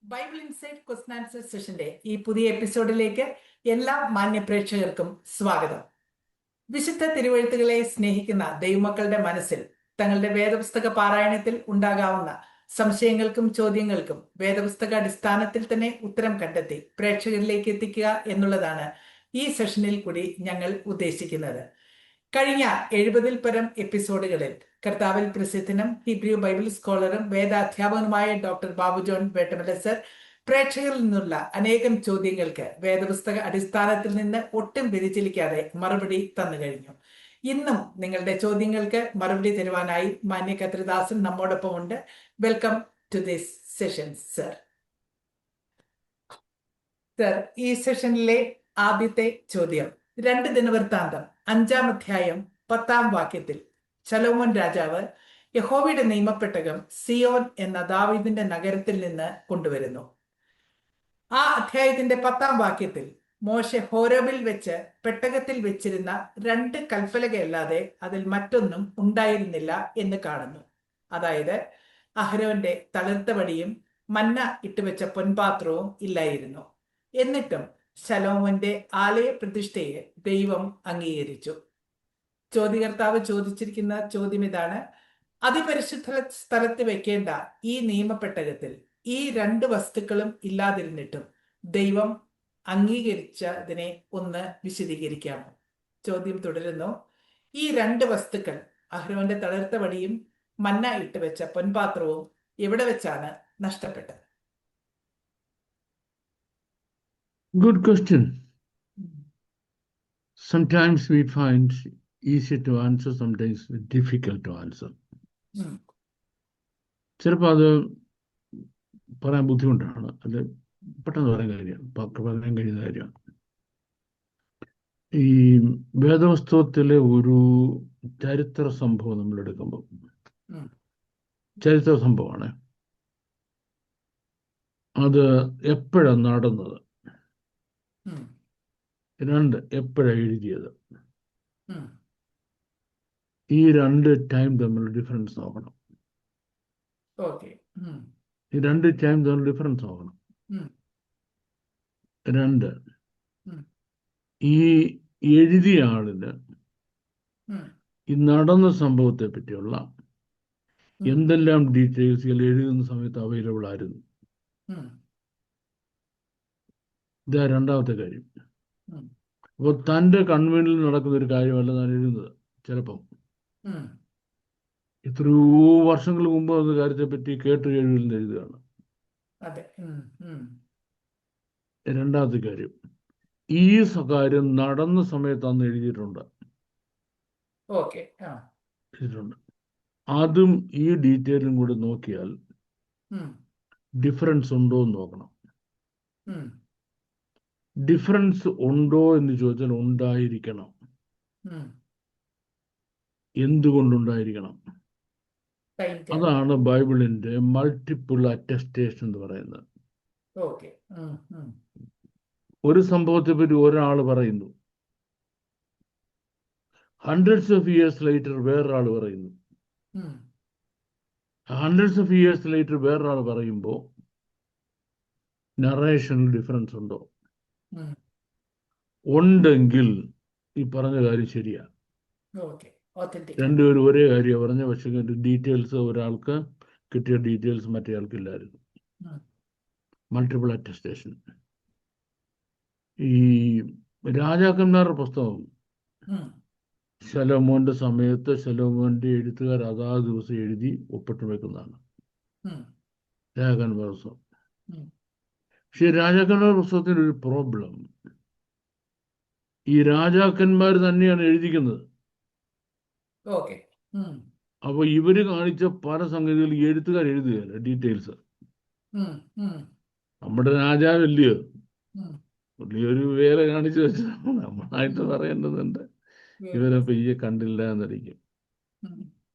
Bible insight question answer സെഷന്റെ ഈ പുതിയ എപ്പിസോഡിലേക്ക് എല്ലാ മാന്യ പ്രേക്ഷകർക്കും സ്വാഗതം. വിശുദ്ധ തിരുവെഴുത്തുകളെ സ്നേഹിക്കുന്ന ദൈവമക്കളുടെ മനസ്സിൽ തങ്ങളുടെ വേദപുസ്തക പാരായണത്തിൽ ഉണ്ടാകാവുന്ന സംശയങ്ങൾക്കും ചോദ്യങ്ങൾക്കും വേദപുസ്തക അടിസ്ഥാനത്തിൽ തന്നെ ഉത്തരം കണ്ടെത്തി പ്രേക്ഷകരിലേക്ക് എത്തിക്കുക എന്നുള്ളതാണ് ഈ സെഷനിൽ കൂടി ഞങ്ങൾ ഉദ്ദേശിക്കുന്നത്. കഴിഞ്ഞ 70-ൽ പരം എപ്പിസോഡുകളിൽ കർത്താവിൽ പ്രസിദ്ധനും ഹീബ്രു ബൈബിൾ സ്കോളറും വേദാധ്യാപകനുമായ ഡോക്ടർ ബാബു ജോൺ വേട്ടമല സർ പ്രേക്ഷകരിൽ നിന്നുള്ള അനേകം ചോദ്യങ്ങൾക്ക് വേദപുസ്തക അടിസ്ഥാനത്തിൽ നിന്ന് ഒട്ടും വ്യതിചലിക്കാതെ മറുപടി തന്നു കഴിഞ്ഞു. ഇന്നും നിങ്ങളുടെ ചോദ്യങ്ങൾക്ക് മറുപടി തരുവാനായി മാന്യ കത്രിദാസൻ നമ്മോടൊപ്പം ഉണ്ട്. Welcome to this session sir. Sir, ഈ സെഷനിലെ ആദ്യത്തെ ചോദ്യം 2 ദിനവൃത്താന്തം 5-ാം അധ്യായം 10-ാം വാക്യത്തിൽ ശലോമോൻ രാജാവ് യഹോവയുടെ നിയമപ്പെട്ടകം സിയോൻ എന്ന ദാവീദിന്റെ നഗരത്തിൽ നിന്ന് കൊണ്ടുവരുന്നു. ആ അധ്യായത്തിന്റെ 10-ാം വാക്യത്തിൽ മോശെ ഹോരേബിൽ വെച്ച് പെട്ടകത്തിൽ വെച്ചിരുന്ന 2 കൽപ്പലകയല്ലാതെ അതിൽ മറ്റൊന്നും ഉണ്ടായിരുന്നില്ല എന്ന് കാണുന്നു. അതായത് അഹരോന്റെ തളിർത്ത വടിയും മന്ന ഇട്ടുവെച്ച പൊൻപാത്രവും ഇല്ലായിരുന്നു. എന്നിട്ടും ശലോമോന്റെ ആലയ പ്രതിഷ്ഠയെ ദൈവം അംഗീകരിച്ചു. ചോദ്യകർത്താവ് ചോദിച്ചിരിക്കുന്ന ചോദ്യം ഇതാണ്: അതിപരിശുദ്ധ സ്ഥലത്ത് വെക്കേണ്ട ഈ നിയമപ്പെട്ടകത്തിൽ ഈ 2 വസ്തുക്കളും ഇല്ലാതിരുന്നിട്ടും ദൈവം അംഗീകരിച്ചതിനെ ഒന്ന് വിശദീകരിക്കാമോ? ചോദ്യം തുടരുന്നു. ഈ 2 വസ്തുക്കൾ, അഹ്റോന്റെ തളിർത്ത വടിയും മന്ന ഇട്ടുവെച്ച പൊൻപാത്രവും, എവിടെ വെച്ചാണ് നഷ്ടപ്പെട്ടത്? Good question. Sometimes we find easy to answer, sometimes difficult to answer. ചിലപ്പോൾ അത് പറയാൻ ബുദ്ധിമുട്ടാണ്, അത് പെട്ടെന്ന് പറയാൻ കഴിയുന്ന കാര്യമാണ്. ഈ വേദപുസ്തകത്തിലെ ഒരു ചരിത്ര സംഭവം നമ്മൾ എടുക്കുമ്പോൾ, ചരിത്ര സംഭവമാണ്, അത് എപ്പോഴാണ് നടന്നത്, 2 എപ്പോഴാണ് എഴുതിയത്, ഈ 2 ടൈം തമ്മിൽ ഡിഫറൻസ് നോക്കണം. ഈ 2 ടൈം തമ്മിൽ ഡിഫറൻസ് നോക്കണം. 2, ഈ എഴുതിയ ആളിന് ഈ നടന്ന സംഭവത്തെ പറ്റിയുള്ള എന്തെല്ലാം ഡീറ്റെയിൽസുകൾ എഴുതുന്ന സമയത്ത് അവൈലബിൾ ആയിരുന്നു. ഇതാ 2ാമത്തെ കാര്യം. അപ്പോൾ തൻ്റെ കൺവീനിൽ നടക്കുന്ന ഒരു കാര്യമല്ല ഞാൻ എഴുതുന്നത്. ചിലപ്പം എത്രയോ വർഷങ്ങൾ മുമ്പ് അത് കാര്യത്തെ പറ്റി കേട്ട് എഴുതുന്ന എഴുതുകയാണ്. 2ാമത്തെ കാര്യം, ഈ കാര്യം നടന്ന സമയത്ത് അന്ന് എഴുതിയിട്ടുണ്ട്. അതും ഈ ഡീറ്റെയിലും കൂടി നോക്കിയാൽ ഡിഫറൻസ് ഉണ്ടോ എന്ന് നോക്കണം. ഡിഫറൻസ് ഉണ്ടോ എന്ന് ചോദിച്ചാൽ ഉണ്ടായിരിക്കണം. എന്തുകൊണ്ടുണ്ടായിരിക്കണം? അതാണ് ബൈബിളിന്റെ മൾട്ടിപ്പിൾ അറ്റസ്റ്റേഷൻ എന്ന് പറയുന്നത്. ഒരു സംഭവത്തെ പറ്റി ഒരാൾ പറയുന്നു, ഹൺഡ്രഡ്സ് ഓഫ് ഇയേഴ്സ് ലേറ്റർ വേറൊരാൾ പറയുന്നു. ഹൺഡ്രഡ്സ് ഓഫ് ഇയേഴ്സ് ലേറ്റർ വേറൊരാൾ പറയുമ്പോൾ നറേഷനിൽ ഡിഫറൻസ് ഉണ്ടോ? ഉണ്ടെങ്കിൽ ഈ പറഞ്ഞ കാര്യം ശരിയാ. 2 പേരും ഒരേ കാര്യം പറഞ്ഞ, പക്ഷെ ഡീറ്റെയിൽസ് ഒരാൾക്ക് കിട്ടിയ ഡീറ്റെയിൽസ് മറ്റേ ആൾക്കില്ലായിരുന്നു. Multiple attestation. ഈ രാജാക്കന്മാരുടെ പുസ്തകം ശലോമോന്റെ സമയത്ത് ശലോമോന്റെ എഴുത്തുകാർ അതാത് ദിവസം എഴുതി ഒപ്പിട്ട് വെക്കുന്നതാണ് രാജാക്കന്മാരുടെ പുസ്തകം. പക്ഷെ രാജാക്കന്മാരുടെ പുസ്തകത്തിന് ഒരു പ്രോബ്ലം, ഈ രാജാക്കന്മാർ തന്നെയാണ് എഴുതിക്കുന്നത്. അപ്പൊ ഇവര് കാണിച്ച പല സംഗതികളും എഴുത്തുകാർ എഴുതുകയല്ല, ഡീറ്റെയിൽസ്. നമ്മുടെ രാജാവല്ലയോ, പുള്ളി ഒരു വേറെ കാണിച്ചു വെച്ചാൽ നമ്മളായിട്ട് പറയേണ്ടതുണ്ട്. ഇവരെ പെയ്യെ കണ്ടില്ല എന്നറിയിക്കും.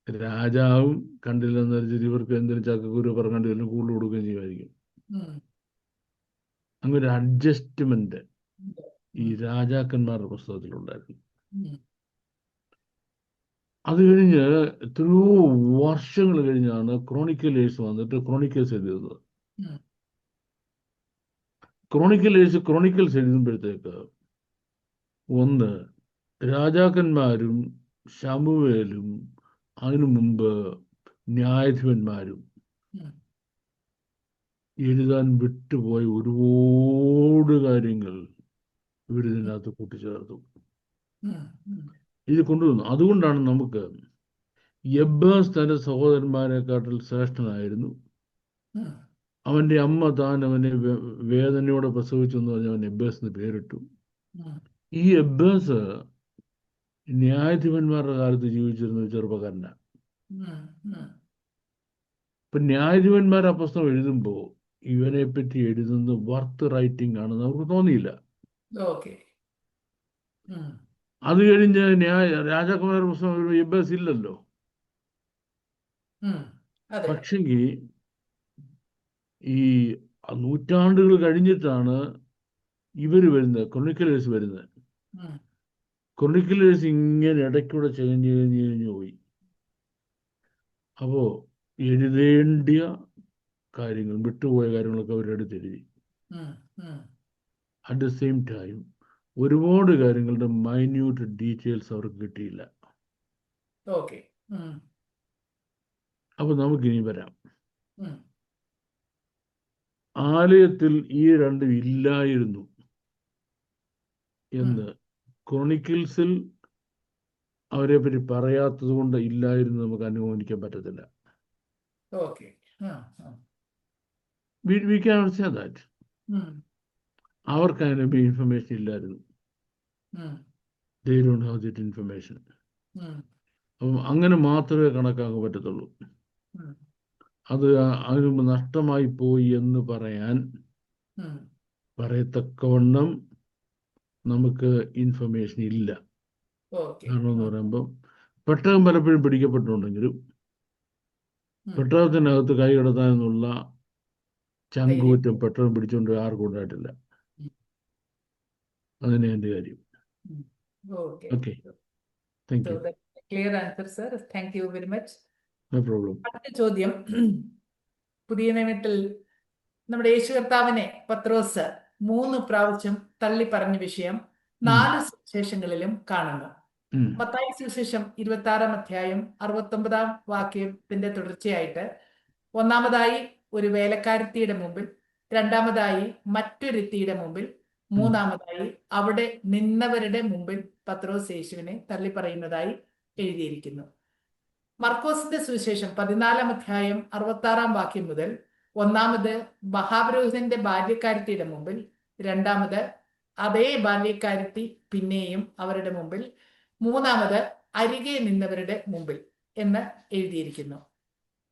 രാജാവും കണ്ടില്ല എന്ന് വെച്ചാൽ ഇവർക്ക് എന്തിനും ചക്കക്കുരു പറഞ്ഞാണ്ട് എല്ലാം കൂടുതൽ കൊടുക്കുകയും ചെയ്യുമായിരിക്കും. അങ്ങനെ ഒരു അഡ്ജസ്റ്റ്മെന്റ് ഈ രാജാക്കന്മാരുടെ പുസ്തകത്തിലുണ്ടായിരുന്നു. അത് കഴിഞ്ഞ് എത്രയോ വർഷങ്ങൾ കഴിഞ്ഞാണ് ക്രോണിക്കലേഴ്സ് വന്നിട്ട് ക്രോണിക്കൽസ് എഴുതുന്നത്. ക്രോണിക്കൽസ് എഴുതുമ്പോഴത്തേക്ക് ഒന്ന് രാജാക്കന്മാരും ശമൂവേലും അതിനു മുമ്പ് ന്യായാധിപന്മാരും ഉം, എഴുതാൻ വിട്ടുപോയ ഒരുപാട് കാര്യങ്ങൾ ഇവരിതിനകത്ത് കൂട്ടിച്ചേർത്തു. ഉം, ഉം, ഇത് കൊണ്ടുവന്നു. അതുകൊണ്ടാണ് നമുക്ക് യബ്ബാസ് തന്റെ സഹോദരന്മാരെക്കാട്ടിൽ ശ്രേഷ്ഠനായിരുന്നു. ഉം, അവന്റെ അമ്മ താൻ അവനെ വേദനയോടെ പ്രസവിച്ചു എന്ന് പറഞ്ഞ് അവൻ യബ്ബാസ് എന്ന് പേരിട്ടു. ഉം, ഈ യബ്ബാസ് ന്യായാധിപന്മാരുടെ കാലത്ത് ജീവിച്ചിരുന്ന ഒരു ചെറുപ്പക്കാരനാണ്. ഉം, ഉം. ഇപ്പൊ ന്യായാധിപന്മാർ ആ പുസ്തകം എഴുതുമ്പോൾ ഇവനെ പറ്റി എഴുതുന്നത് വർത്ത് റൈറ്റിംഗ് ആണെന്ന് അവർക്ക് തോന്നിയില്ല. ഓക്കെ. ഉം, അത് കഴിഞ്ഞ് രാജാക്കന്മാരുടെ പുസ്തകം യബ്ബാസ് ഇല്ലല്ലോ. ഉം. അതെ. പക്ഷെങ്കിൽ ഈ നൂറ്റാണ്ടുകൾ കഴിഞ്ഞിട്ടാണ് ഇവര് വരുന്നത്, ക്രോണിക്കലേഴ്സ് വരുന്നത്. ഉം, ക്രോണിക്കലേഴ്സ് ഇങ്ങനെ ഇടയ്ക്കൂടെ കഴിഞ്ഞ് പോയി. അപ്പോൾ എഴുതേണ്ടിയ കാര്യങ്ങൾ, വിട്ടുപോയ കാര്യങ്ങളൊക്കെ അവരെടുത്തെഴുതി. ഉം, ഉം. അറ്റ് ദ സെയിം ടൈം ഒരുപാട് കാര്യങ്ങളുടെ മൈന്യൂട്ട് ഡീറ്റെയിൽസ് അവർക്ക് കിട്ടിയില്ല. ഓക്കെ. ഉം, അപ്പോൾ നമുക്കിനി വരാം. ഉം, ആലയത്തിൽ ഈ രണ്ടും ഇല്ലായിരുന്നു ഉം. എന്ന് ക്രോണിക്കിൾസിൽ അവരെ പറ്റി പറയാത്തത് കൊണ്ട് ഇല്ലായിരുന്നു നമുക്ക് അനുമാനിക്കാൻ പറ്റത്തില്ല. ഓക്കെ. ആ, ആ. We cannot say that. ഉം, അവർക്ക് അതിനെ ഇൻഫർമേഷൻ ഇല്ലായിരുന്നു. ഉം, They don't have that information. ഉം, അപ്പം അങ്ങനെ മാത്രമേ കണക്കാക്കാൻ പറ്റത്തുള്ളൂ. ഉം, അത് അതിന് മുമ്പ് നഷ്ടമായി പോയി എന്ന് പറയാൻ ഉം. പറയത്തക്കവണ്ണം നമുക്ക് ഇൻഫർമേഷൻ ഇല്ല. ഓക്കെ. കാരണം എന്ന് ഉം, പറയുമ്പോൾ പെട്ടകം പലപ്പോഴും പിടിക്കപ്പെട്ടുണ്ടെങ്കിലും ഉം. പെട്ടകത്തിനകത്ത് കൈ കടത്താനുള്ള ധൈര്യം. ചങ്കൂറ്റം പെട്ടകം പിടിച്ചുകൊണ്ട് ആർക്കും ഉണ്ടായിട്ടില്ല. ഉം, അതിനെ എൻ്റെ കാര്യം. ഉം. Okay. Okay, thank So you. that's a clear answer, sir. Thank you very much. No problem. അടുത്ത ചോദ്യം. പുതിയ നിയമത്തിൽ നമ്മുടെ യേശു കർത്താവിനെ പത്രോസ് 3 പ്രാവശ്യം തള്ളി പറഞ്ഞ വിഷയം 4 സുവിശേഷങ്ങളിലും കാണുന്നു. മത്തായി സുവിശേഷം 26-ാം അധ്യായം 69-ാം വാക്യത്തിന്റെ തുടർച്ചയായിട്ട് ഒന്നാമതായി ഒരു വേലക്കാരത്തിയുടെ മുമ്പിൽ, രണ്ടാമതായി മറ്റൊരുത്തിയുടെ മുമ്പിൽ, മൂന്നാമതായി അവിടെ നിന്നവരുടെ മുമ്പിൽ പത്രോസ് യേശുവിനെ തള്ളി പറയുന്നതായി എഴുതിയിരിക്കുന്നു. മർക്കോസിന്റെ സുവിശേഷം 14-ാം അധ്യായം 66-ാം വാക്യം മുതൽ ഒന്നാമത് മഹാപുരോഹിതന്റെ ബാല്യക്കാരത്തിയുടെ മുമ്പിൽ, രണ്ടാമത് അതേ ബാല്യക്കാരത്തി പിന്നെയും അവരുടെ മുമ്പിൽ, മൂന്നാമത് അരികെ നിന്നവരുടെ മുമ്പിൽ എന്ന് എഴുതിയിരിക്കുന്നു.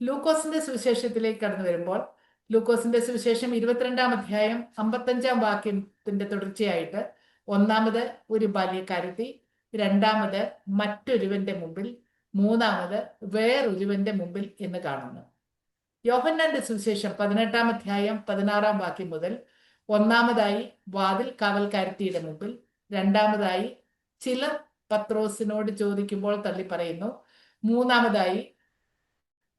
ലൂക്കോസിന്റെ സുവിശേഷത്തിലേക്ക് കടന്നു വരുമ്പോൾ ലൂക്കോസിന്റെ സുവിശേഷം 22-ാം അധ്യായം 55-ാം വാക്യത്തിന്റെ തുടർച്ചയായിട്ട് ഒന്നാമത് ഒരു ബാല്യക്കാരത്തി, രണ്ടാമത് മറ്റൊരുവന്റെ മുമ്പിൽ, മൂന്നാമത് വേറൊരുവന്റെ മുമ്പിൽ എന്ന് കാണുന്നു. യോഹന്നാന്റെ സുവിശേഷം 18-ാം അധ്യായം 16-ാം വാക്യം മുതൽ ഒന്നാമതായി വാതിൽ കാവൽക്കാരത്തിയുടെ മുമ്പിൽ, രണ്ടാമതായി ചിലർ പത്രോസിനോട് ചോദിക്കുമ്പോൾ തള്ളി പറയുന്നു, മൂന്നാമതായി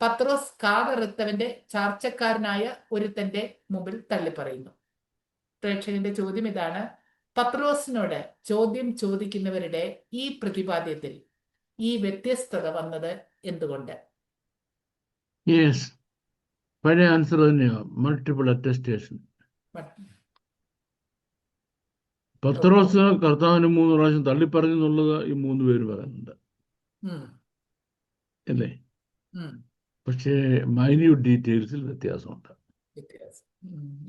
പത്രോസ് കാതറുത്തവന്റെ ചാർച്ചക്കാരനായ ഒരുത്തന്റെ മുമ്പിൽ തള്ളി പറയുന്നു. പ്രേക്ഷകന്റെ ചോദ്യം ഇതാണ്: പത്രോസിനോട് ചോദ്യം ചോദിക്കുന്നവരുടെ ഈ പ്രതിപാദ്യത്തിൽ ഈ വ്യത്യസ്തത വന്നത് എന്തുകൊണ്ട്? യെസ്, പഴയ ആൻസർ തന്നെയാണ്, മൾട്ടിപ്പിൾ അറ്റസ്റ്റേഷൻ. പത്രോസ് കർത്താവിന് 3 പ്രാവശ്യം തള്ളിപ്പറഞ്ഞു എന്നുള്ളത് ഈ 3 പേര് പറയുന്നുണ്ട് അല്ലേ? പക്ഷേ മൈന്യൂട്ട് ഡീറ്റെയിൽസിൽ വ്യത്യാസമുണ്ട്.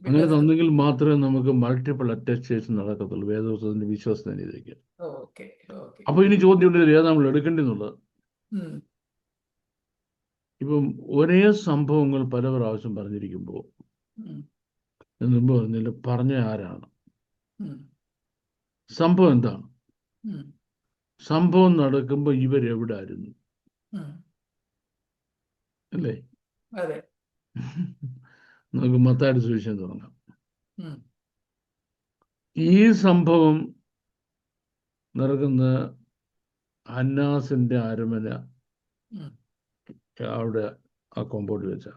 അങ്ങനെ തന്നെങ്കിൽ മാത്രമേ നമുക്ക് മൾട്ടിപ്പിൾ അറ്റസ്റ്റേഷൻ നടക്കത്തുള്ളൂ വേദപുസ്തകത്തിന്റെ വിശ്വസനീയതയ്ക്ക്. അപ്പൊ ഇനി ചോദ്യം ഉണ്ട്, ഏതാ നമ്മൾ എടുക്കേണ്ടെന്നുള്ളത്. ഇപ്പം ഒരേ സംഭവങ്ങൾ പല പ്രാവശ്യം പറഞ്ഞിരിക്കുമ്പോൾ മുമ്പ് പറഞ്ഞില്ല, പറഞ്ഞ ആരാണ്, സംഭവം എന്താണ്, സംഭവം നടക്കുമ്പോൾ ഇവരെവിടായിരുന്നു അല്ലേ? നമുക്ക് മത്തായിയുടെ സുവിശേഷം തുടങ്ങാം. ഈ സംഭവം നടക്കുന്ന അന്നാസിന്റെ അരമന അവിടെ ആ കോമ്പൗണ്ടിൽ വെച്ചാ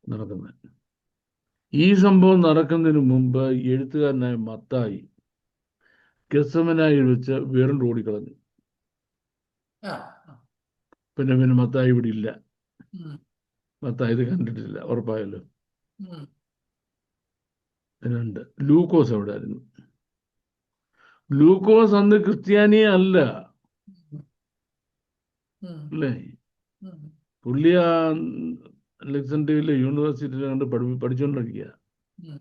നടക്കുന്നത്. ഈ സംഭവം നടക്കുന്നതിന് മുമ്പ് എഴുത്തുകാരനായ മത്തായി ഗെത്സമനായിൽ വെച്ച് വേറിട്ട് ഓടിക്കളഞ്ഞു. ആ, പിന്നെ മത്തായി ഇവിടെ ഇല്ല. ഉം, മത്തായി ഇത് കണ്ടിട്ടില്ല, ഉറപ്പായല്ലോ. ഉം, രണ്ട് ലൂക്കോസ് എവിടെ ആയിരുന്നു? ലൂക്കോസ് അന്ന് ക്രിസ്ത്യാനിയെ അല്ല, ഉം, അല്ലേ? ഉം, പുള്ളി ആ അലക്സാണ്ട്രിയയിലെ യൂണിവേഴ്സിറ്റിയിൽ കണ്ട് പഠിച്ചുകൊണ്ടിരിക്കുക. ഉം,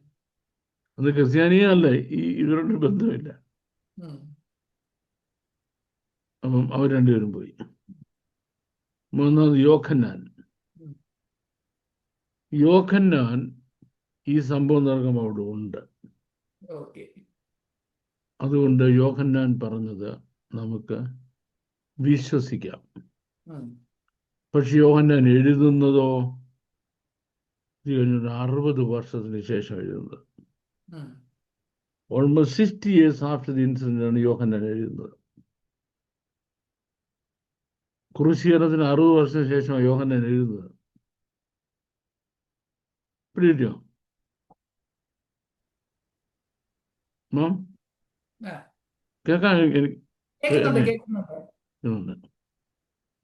അന്ന് ക്രിസ്ത്യാനിയെ അല്ല, ഇവരുടെ ബന്ധമില്ല. ഉം, അപ്പം അവർ രണ്ടുപേരും പോയി. മൂന്നാമത് യോഹന്നാൻ. ഉം. യോഹന്നാൻ ഈ സംഭവം നടക്കുമ്പോൾ അവിടെ ഉണ്ട്. ഓക്കെ. അതുകൊണ്ട് യോഹന്നാൻ പറഞ്ഞത് നമുക്ക് വിശ്വസിക്കാം. ഉം, പക്ഷെ യോഹന്നാൻ എഴുതുന്നതോ ഇത് കഴിഞ്ഞൊരു 60 വർഷത്തിന് ശേഷം എഴുതുന്നത്. ഉം, almost 60 years after the incident ആണ് യോഹന്നാൻ എഴുതുന്നത്. ക്രൂശീകരണത്തിന് 60 വർഷത്തിന് ശേഷമാണ് യോഹന്നാൻ എഴുതുന്നത്. പിടിയോ മാം? ആ, കേൾക്കാൻ എനിക്ക് കേൾക്കുന്നുണ്ട്, കേൾക്കുന്നുണ്ട്. ഉണ്ട്.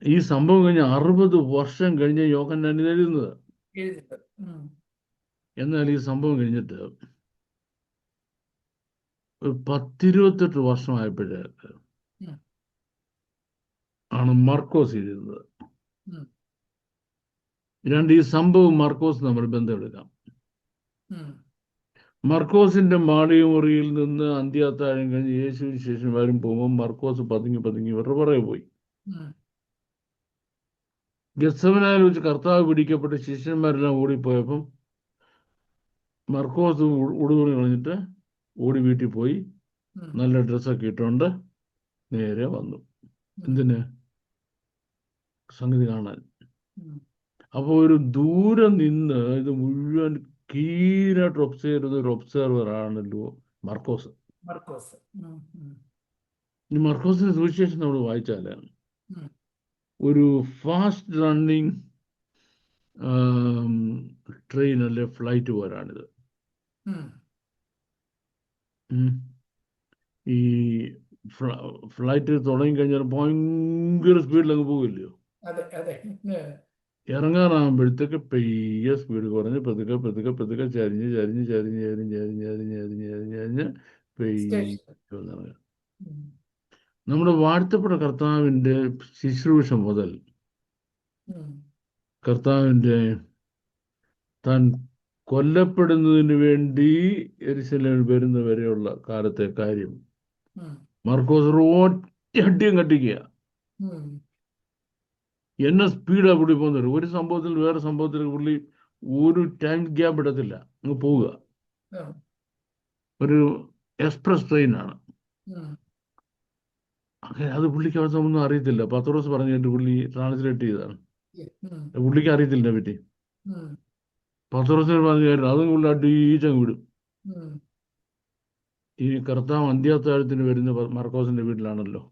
ഈ സംഭവം കഴിഞ്ഞ് 60 വർഷം കഴിഞ്ഞ് യോഹന്നാൻ ഇത് എഴുതുന്നത്. എഴുതിയത്. ഉം, എന്നാൽ ഈ സംഭവം കഴിഞ്ഞിട്ട് ഒരു 10-28 വർഷമായപ്പോഴേക്ക് ഉം, ആണ് മർക്കോസ് എഴുതുന്നത്. ഉം, ഈ സംഭവം മർക്കോസ് നമ്മൾ ബന്ധമെടുക്കാം. ഉം, മർക്കോസിന്റെ മാളികമുറിയിൽ നിന്ന് അന്ത്യാത്താഴം കഴിഞ്ഞ് യേശുവിന് ശേഷം വരും പോകുമ്പോൾ മർക്കോസ് പതുങ്ങി പതുങ്ങി ഇവരുടെ പുറകെ പോയി. ഉം, ഗെത്സമനായിൽ വെച്ച് കർത്താവ് പിടിക്കപ്പെട്ട് ശിഷ്യന്മാരെല്ലാം ഓടിപ്പോയപ്പം മർക്കോസ് ഉടുതുണി കളഞ്ഞിട്ട് ഓടി വീട്ടിൽ പോയി ഉം, നല്ല ഡ്രസ്സൊക്കെ ഇട്ടുകൊണ്ട് നേരെ വന്നു. എന്തിന്? സംഗതി കാണാൻ. ഉം. അപ്പോൾ ഒരു ദൂരെ നിന്ന് ഇത് മുഴുവൻ കീഴായിട്ട് ഒബ്സർവ് ചെയ്തത് ഒരു ഒബ്സർവർ ആണല്ലോ മർക്കോസ്. മർക്കോസ്. ഉം, ഉം, ഈ മർക്കോസിന്റെ സുവിശേഷം നമ്മൾ വായിച്ചാൽ ഉം, ഒരു ഫാസ്റ്റ് റണ്ണിങ് ട്രെയിൻ അല്ലെ ഫ്ലൈറ്റ് പോലാണിത്. ഉം. ഉം. ഈ ഫ്ലൈറ്റ് തുടങ്ങിക്കഴിഞ്ഞാൽ ഭയങ്കര സ്പീഡിൽ അങ്ങ് പോകില്ലയോ? അതെ, അതെ. ഇറങ്ങാനാകുമ്പോഴത്തേക്ക് പെയ്യ സ്പീഡ് കുറഞ്ഞ് പതുക്കെ പതുക്കെ പതുക്കെ ചരിഞ്ഞ് ചരിഞ്ഞ് ചരിഞ്ഞ് ചരിഞ്ഞ് ചരിഞ്ഞ് ചരിഞ്ഞ് ചരിഞ്ഞ് ചരിഞ്ഞ് ചരിഞ്ഞ് പെയ്യ സ്റ്റേഷൻ. ഇറങ്ങുക. ഉം, നമ്മുടെ വാഴ്ത്തപ്പെട്ട കർത്താവിൻ്റെ ശുശ്രൂഷ മുതൽ ഉം, കർത്താവിൻ്റെ താൻ കൊല്ലപ്പെടുന്നതിന് വേണ്ടി യെരുശലേമിൽ വരുന്നവരെയുള്ള കാലത്തെ കാര്യം ഉം, മർക്കോസ് ഒറ്റയടിയും കട്ടിക്കുക. ഉം. എന്നെ സ്പീഡാണ് പുള്ളി പോകുന്നത്. ഒരു സംഭവത്തിൽ വേറെ സംഭവത്തിൽ പുള്ളി ഒരു ടൈം ഗ്യാപ്പ് ഇടത്തില്ല, അങ്ങ് പോവുക. ഉം, ഒരു എക്സ്പ്രസ് ട്രെയിനാണ്. ഉം, അങ്ങനെ അത് പുള്ളിക്ക് അവസ്ഥ ഒന്നും അറിയത്തില്ല. പത്രോസ് പറഞ്ഞിട്ട് പുള്ളി ട്രാൻസ്ലേറ്റ് ചെയ്തതാണ്. ഉം, പുള്ളിക്ക് അറിയത്തില്ല പറ്റി. ഉം, പത്രോസിന് പറഞ്ഞ കാര്യം അതും പുള്ളി അടിച്ചങ്ങ് വിടും. ഉം, ഈ കർത്താവ് അന്ത്യാത്താഴത്തിന് വരുന്ന മർക്കോസിന്റെ വീട്ടിലാണല്ലോ.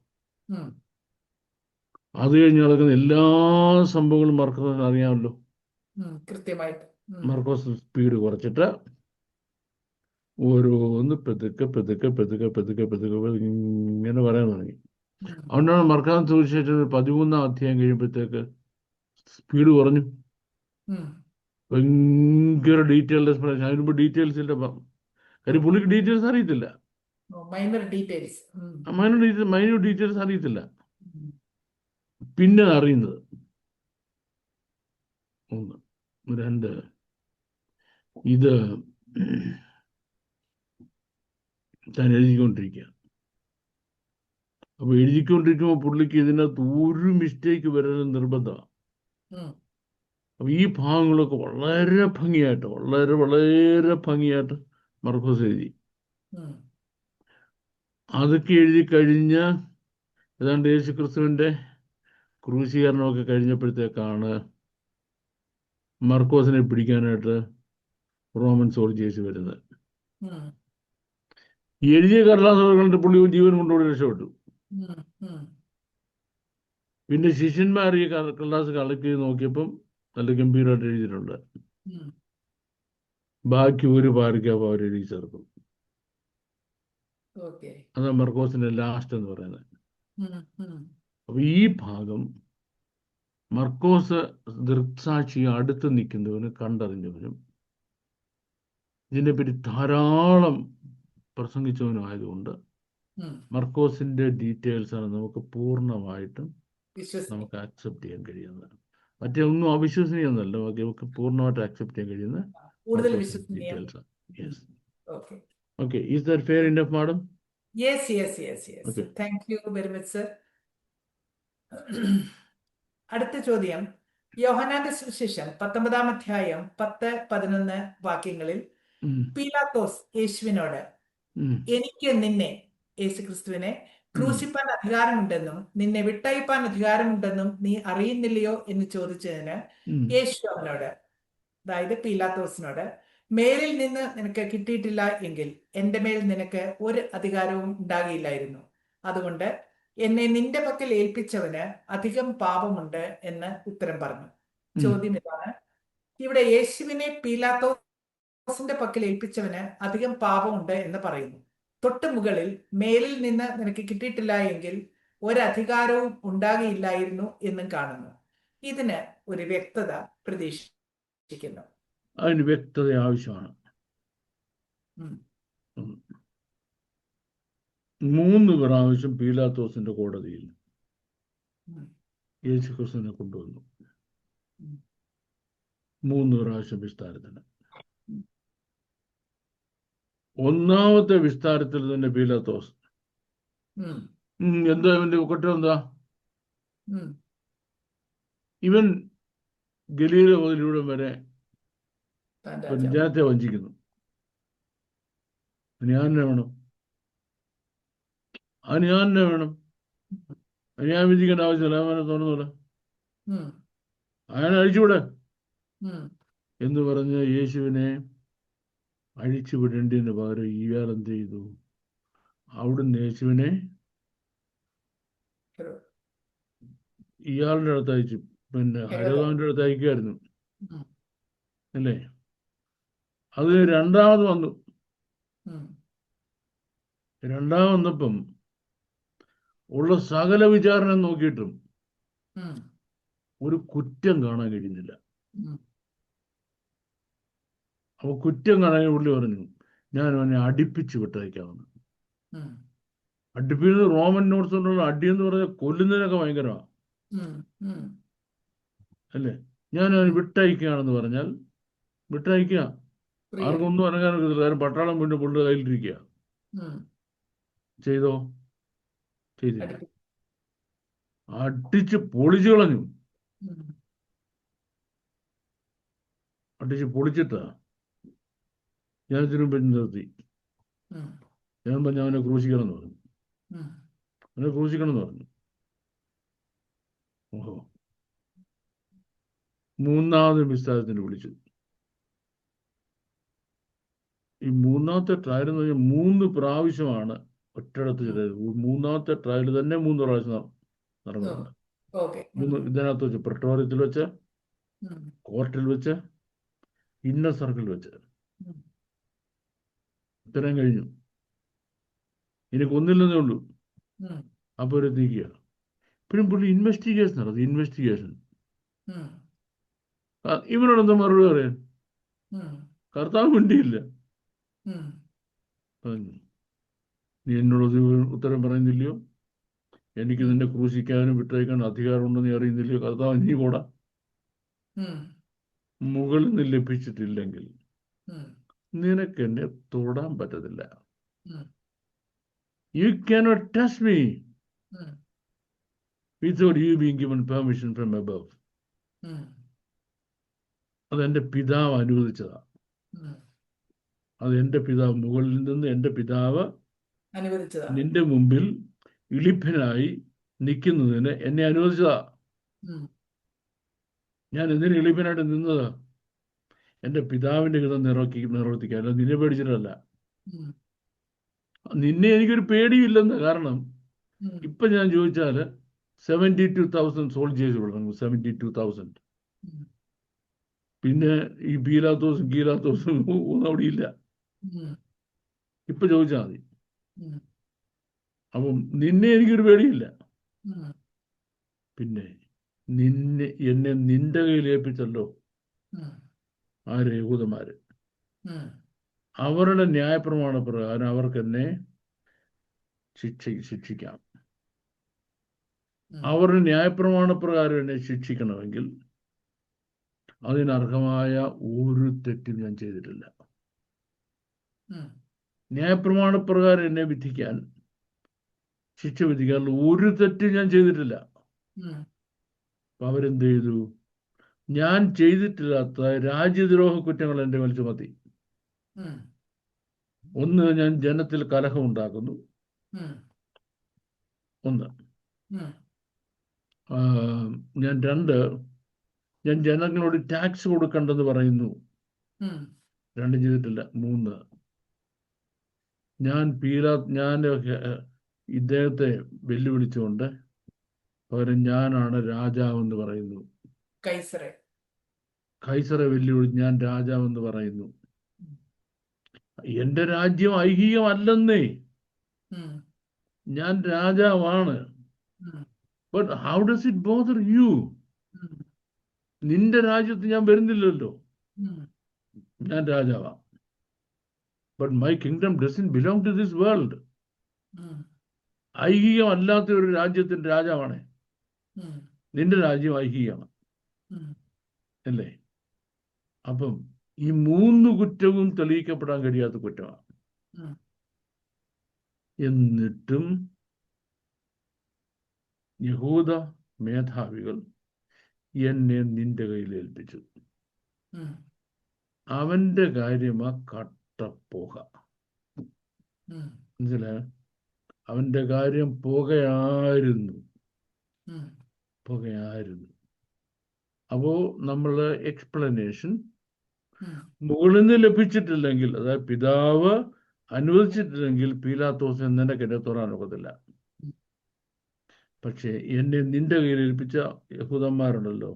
ഉം, അത് കഴിഞ്ഞ് നടക്കുന്ന എല്ലാ സംഭവങ്ങളും മർക്കോസിന് അറിയാമല്ലോ. കൃത്യമായിട്ട്. ഉം, മർക്കോസ് സ്പീഡ് കുറച്ചിട്ട് ഓരോന്ന് പെതുക്കെ പെതുക്കെ പെതുക്കെ പെതുക്കെ പെതുക്കെ പെതുക്കെ ഇങ്ങനെ പറയാൻ തുടങ്ങി. ഉം, അതുകൊണ്ടാണ് മർക്കാൻ സുവിശേഷം 13-ാം അധ്യായം കഴിയുമ്പോഴത്തേക്ക് സ്പീഡ് കുറഞ്ഞു. ഉം, ഭയങ്കര ഡീറ്റെയിൽഡ് എക്സ്പ്ലനേഷൻ. അതിന് മുമ്പ് ഡീറ്റെയിൽസ് ഇല്ല. കാര്യം പുള്ളിക്ക് ഡീറ്റെയിൽസ് അറിയത്തില്ല. Minor details. മൈന്യൂട്ട് ഡീറ്റെയിൽസ് അറിയത്തില്ല. ഉം, പിന്നെ അറിയുന്നത് ഒന്ന്. രണ്ട്, ഇത് താൻ എഴുതിക്കൊണ്ടിരിക്കുക. അപ്പൊ എഴുതിക്കൊണ്ടിരിക്കുമ്പോൾ പുള്ളിക്ക് ഇതിനകത്ത് ഒരു മിസ്റ്റേക്ക് വരുന്നത് നിർബന്ധമാണ്. ഉം, അപ്പൊ ഈ ഭാഗങ്ങളൊക്കെ വളരെ ഭംഗിയായിട്ട് വളരെ വളരെ ഭംഗിയായിട്ട് മർക്കോസ് എഴുതി. ഉം, അതൊക്കെ എഴുതി കഴിഞ്ഞ് ഏതാണ്ട് യേശു ക്രിസ്തുവിന്റെ ക്രൂശീകരണമൊക്കെ കഴിഞ്ഞപ്പോഴത്തേക്കാണ് മർക്കോസിനെ പിടിക്കാനായിട്ട് റോമൻ സോൾജേഴ്സ് വരുന്നത്. ഉം, എഴുതിയ കടലാസുകൾ കണ്ട് പുള്ളി ജീവൻ കൊണ്ടുകൂടി രക്ഷപ്പെട്ടു. ഉം, ഉം, പിന്നെ ശിഷ്യന്മാർ ഈ കടലാസ് കളക്ട് ചെയ്ത് നോക്കിയപ്പം നല്ല ഗംഭീരമായിട്ട് എഴുതിയിട്ടുണ്ട്. ഉം, ബാക്കി ഒരു പാരഗ്രാഫ് അവർ എഴുതി ചേർക്കും. ഓക്കെ. അതാ മർക്കോസിന്റെ ലാസ്റ്റ് എന്ന് പറയുന്നത്. അപ്പൊ ഈ ഭാഗം മർക്കോസ് ദൃക്സാക്ഷി അടുത്ത് നിൽക്കുന്നവനും കണ്ടറിഞ്ഞവനും ഇതിനെപ്പറ്റി ധാരാളം പ്രസംഗിച്ചവനുമായതുകൊണ്ട് മർക്കോസിന്റെ ഡീറ്റെയിൽസ് ആണ് നമുക്ക് പൂർണ്ണമായിട്ടും നമുക്ക് ആക്സെപ്റ്റ് ചെയ്യാൻ കഴിയുന്നത്. മറ്റേ ഒന്നും അവിശ്വസനീയമൊന്നുമല്ല, നമുക്ക് പൂർണ്ണമായിട്ട് ആക്സെപ്റ്റ് ചെയ്യാൻ കഴിയുന്ന ഡീറ്റെയിൽസ് ആണ്. Yes. Okay. Is that fair enough madam? Yes. Thank you very much sir. അടുത്ത ചോദ്യം, യോഹന്നാന്റെ സുവിശേഷം 19-ാം അധ്യായം 10-11 വാക്യങ്ങളിൽ പീലാത്തോസ് യേശുവിനോട് എനിക്ക് നിന്നെ, യേശുക്രിസ്തുവിനെ ക്രൂശിപ്പാൻ അധികാരമുണ്ടെന്നും നിന്നെ വിട്ടയപ്പാൻ അധികാരമുണ്ടെന്നും നീ അറിയുന്നില്ലയോ എന്ന് ചോദിച്ചതിന് യേശു അവനോട്, അതായത് പീലാത്തോസിനോട്, മേലിൽ നിന്ന് നിനക്ക് കിട്ടിയിട്ടില്ല എങ്കിൽ എൻ്റെ മേൽ നിനക്ക് ഒരു അധികാരവും ഉണ്ടാകില്ലായിരുന്നു. അതുകൊണ്ട് എന്നെ നിന്റെ പക്കൽ ഏൽപ്പിച്ചവന് അധികം പാപമുണ്ട് എന്ന് ഉത്തരം പറഞ്ഞു. ചോദ്യം ഇതാണ്, ഇവിടെ യേശുവിനെ പീലാത്തോസിന്റെ പക്കൽ ഏൽപ്പിച്ചവന് അധികം പാപമുണ്ട് എന്ന് പറയുന്നു. തൊട്ട് മുകളിൽ മേലിൽ നിന്ന് നിനക്ക് കിട്ടിയിട്ടില്ല എങ്കിൽ ഒരധികാരവും ഉണ്ടാകില്ലായിരുന്നു എന്നും കാണുന്നു. ഇതിന് ഒരു വ്യക്തത പ്രതീക്ഷിക്കുന്നു. അതിന് വ്യക്തത ആവശ്യമാണ്. 3 പ്രാവശ്യം പീലാത്തോസിന്റെ കോടതിയിൽ യേശുക്രിസ്തുവിനെ കൊണ്ടുവന്നു. 3 പ്രാവശ്യം വിസ്താരത്തിന്. 1-ാമത്തെ വിസ്താരത്തിൽ തന്നെ പീലാത്തോസ് എന്താ ഇവന്റെ കുറ്റം? എന്താ? ഇവൻ ഗലീല മുതലിവിടെ വരെ ജനത്തെ വഞ്ചിക്കുന്നു. ഞാൻ വേണം, ഞാൻ വേണം, ഞാൻ വിധിക്കേണ്ട ആവശ്യമില്ല, അവനെ തോന്നുന്നില്ല, അയാളെ അഴിച്ചുവിടെ എന്ന് പറഞ്ഞ് യേശുവിനെ അഴിച്ചുവിടേണ്ടതിന് പകരം ഇയാൾ എന്ത് ചെയ്തു? അവിടുന്ന് യേശുവിനെ ഇയാളുടെ അടുത്ത് അയച്ചു. പിന്നെ ഹെരോദാവിന്റെ അടുത്ത് അയക്കുമായിരുന്നു അല്ലേ? അത് രണ്ടാമത് വന്നു. രണ്ടാമത് വന്നപ്പം ഉള്ള സകല വിചാരണ നോക്കിയിട്ടും ഒരു കുറ്റം കാണാൻ കഴിയുന്നില്ല. അപ്പൊ കുറ്റം കാണാൻ പുള്ളി പറഞ്ഞു, ഞാൻ അവനെ അടിപ്പിച്ച് വിട്ടയക്കാമെന്ന്. അടുപ്പിക്കുന്നത് റോമൻ നോട്ട്സ് കൊണ്ടുള്ള അടി എന്ന് പറഞ്ഞാൽ കൊല്ലുന്നതിനൊക്കെ ഭയങ്കരമാണ് അല്ലേ? ഞാൻ അവന് വിട്ടയക്കുകയാണെന്ന് പറഞ്ഞാൽ വിട്ടയക്കുക, ആർക്കൊന്നും അനങ്ങാനൊക്കെ. കാര്യം പട്ടാളം വീണ്ടും പുള്ളിയുടെ കയ്യിലിരിക്കുക. ചെയ്തോ? ചെയ്തില്ല. അടിച്ച് പൊളിച്ചു കളഞ്ഞു. അടിച്ച് പൊളിച്ചിട്ടാ ഞാൻ ഇതിനു മുമ്പ് നിർത്തി. ഞാൻ പറഞ്ഞു അവനെ ക്രൂശിക്കണം എന്ന് പറഞ്ഞു. അവനെ ക്രൂശിക്കണം എന്ന് പറഞ്ഞു. ഓഹോ. 3-ാമത് വിസ്താരത്തിന് വിളിച്ചു. ഈ 3-ാമത്തെ ട്രയൽ എന്ന് പറഞ്ഞാൽ 3 പ്രാവശ്യമാണ് ഒറ്റയിടത്ത് ചെയ്തത്. 3-ാമത്തെ ട്രയൽ തന്നെ 3 പ്രാവശ്യം നടക്കുന്നുണ്ട്. ഇതിനകത്ത് വെച്ച് പ്രിട്ടോറിയത്തിൽ വെച്ച്, കോർട്ടിൽ വെച്ച്, ഇന്നർ സർക്കിളിൽ വെച്ച്. ഇത്രയും കഴിഞ്ഞു. ഇനി കൊന്നില്ലെന്നേ ഉള്ളൂ. അപ്പൊ ഒരു നീക്കുക. ഇപ്പോഴും പുള്ളി ഇൻവെസ്റ്റിഗേഷൻ നടത്തി. ഇൻവെസ്റ്റിഗേഷൻ ഇവനോടെന്താ മറുപടി പറയാൻ? കർത്താവ് മിണ്ടിയില്ല. നീ എന്നോട് ഉത്തരം പറയുന്നില്ലയോ? എനിക്ക് നിന്നെ ക്രൂശിക്കാനും വിട്ടയക്കാനും അധികാരമുണ്ടെന്ന് നീ അറിയുന്നില്ലയോ? കർത്താവ് നീ കൂടാ. മുകളിൽ നിന്ന് ലഭിച്ചിട്ടില്ലെങ്കിൽ നിനക്ക് എന്നെ തൊടാൻ പറ്റത്തില്ല. You cannot touch me without you being given permission from above. അതെന്റെ പിതാവ് അനുവദിച്ചതാ. അത് എന്റെ പിതാവ് മുകളിൽ നിന്ന് എന്റെ പിതാവ് നിന്റെ മുമ്പിൽ ഇളിഭനായി നിൽക്കുന്നതിന് എന്നെ അനുവദിച്ചതാ. ഞാൻ എന്തിനു ഇളിഭനായിട്ട് നിന്നതാ? എന്റെ പിതാവിന്റെ ഹിതം നിവർത്തിക്കാൻ, അല്ല നിന്നെ പേടിച്ചിട്ടല്ല. നിന്നെ എനിക്കൊരു പേടിയില്ലെന്ന്. കാരണം ഇപ്പൊ ഞാൻ ചോദിച്ചാല് 72,000 സോൾജേഴ്സ് വിടണം. 72,000 പിന്നെ ഈ പീലാത്തോസും കീലാത്തോസും ഒന്നും അവിടെ ഇല്ല. ഇപ്പൊ ചോദിച്ചാൽ മതി. അപ്പം നിന്നെ എനിക്കൊരു പേടിയില്ല. പിന്നെ എന്നെ നിന്റെ കയ്യിൽ ഏൽപ്പിച്ചല്ലോ ആര്? യഹൂദന്മാര്. അവരുടെ ന്യായപ്രമാണ പ്രകാരം അവർക്ക് എന്നെ ശിക്ഷിക്കാം. അവരുടെ ന്യായപ്രമാണ പ്രകാരം എന്നെ ശിക്ഷിക്കണമെങ്കിൽ അതിനർഹമായ ഒരു തെറ്റും ഞാൻ ചെയ്തിട്ടില്ല. ന്യായപ്രമാണ പ്രകാരം എന്നെ ശിക്ഷ വിധിക്കാൻ ഒരു തെറ്റും ഞാൻ ചെയ്തിട്ടില്ല. അപ്പൊ അവരെന്ത് ചെയ്തു? ഞാൻ ചെയ്തിട്ടില്ലാത്ത രാജ്യദ്രോഹ കുറ്റങ്ങൾ എൻ്റെ മേൽ ചുമത്തി. ഒന്ന്, ഞാൻ ജനത്തിൽ കലഹം ഉണ്ടാക്കുന്നു. ഒന്ന്. ഞാൻ ജനങ്ങളോട് ടാക്സ് കൊടുക്കണ്ടെന്ന് പറയുന്നു. രണ്ടും ചെയ്തിട്ടില്ല. മൂന്ന്, ഞാൻ ഇദ്ദേഹത്തെ വെല്ലുവിളിച്ചുകൊണ്ട് പകരം ഞാനാണ് രാജാവെന്ന് പറയുന്നു. കൈസറെ വെല്ലുവിളിച്ച് ഞാൻ രാജാവെന്ന് പറയുന്നു. എന്റെ രാജ്യം ഐഹികമല്ലെന്നേ, ഞാൻ രാജാവാണ്. But how does it bother you? നിന്റെ രാജ്യത്ത് ഞാൻ വരുന്നില്ലല്ലോ, ഞാൻ രാജാവാ. But my kingdom doesn't belong to this world. ഐഹികമല്ലാത്ത ഒരു രാജ്യത്തിന്റെ രാജാവാണ്. നിന്റെ രാജ്യം ഐഹികമാണ് അല്ലേ? അപ്പം ഈ മൂന്ന് കുറ്റവും തെളിയിക്കപ്പെടാൻ കഴിയാത്ത കുറ്റമാണ്. എന്നിട്ടും യഹൂദ മേധാവികൾ എന്നെ നിന്റെ കയ്യിൽ ഏൽപ്പിച്ചു. അവന്റെ കാര്യമാ കട്ടപ്പോക. മനസ്സിലായോ? അവന്റെ കാര്യം പുകയായിരുന്നു. അപ്പോ നമ്മള് എക്സ്പ്ലനേഷൻ മുകളിൽ നിന്ന് ലഭിച്ചിട്ടില്ലെങ്കിൽ, അതായത് പിതാവ് അനുവദിച്ചിട്ടില്ലെങ്കിൽ പീലാത്തോസിനെ നിനക്കെന്നെ തുറക്കാനൊക്കത്തില്ല. പക്ഷെ എന്നെ നിന്റെ കയ്യിൽ ഏൽപ്പിച്ച യഹൂദന്മാരുണ്ടല്ലോ,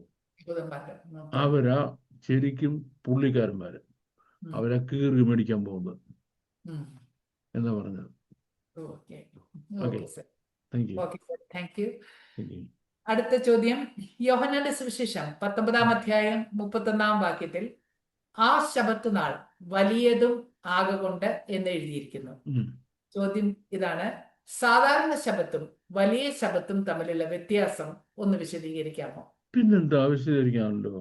അവരാ ശരിക്കും പുള്ളിക്കാരന്മാര്. അവരാ കീറി മേടിക്കാൻ പോകുന്നത് എന്നാ പറഞ്ഞത്. Thank you. അടുത്ത ചോദ്യം, യോഹന്നാന്റെ സുവിശേഷം 19-ാം അധ്യായം 31-ാം വാക്യത്തിൽ ആ ശബത്ത് നാൾ വലിയതും ആകൊണ്ട് എന്ന് എഴുതിയിരിക്കുന്നു. ചോദ്യം ഇതാണ്, സാധാരണ ശബത്തും വലിയ ശബത്തും തമ്മിലുള്ള വ്യത്യാസം ഒന്ന് വിശദീകരിക്കാമോ? പിന്നെന്താ വിശദീകരിക്കാമല്ലോ.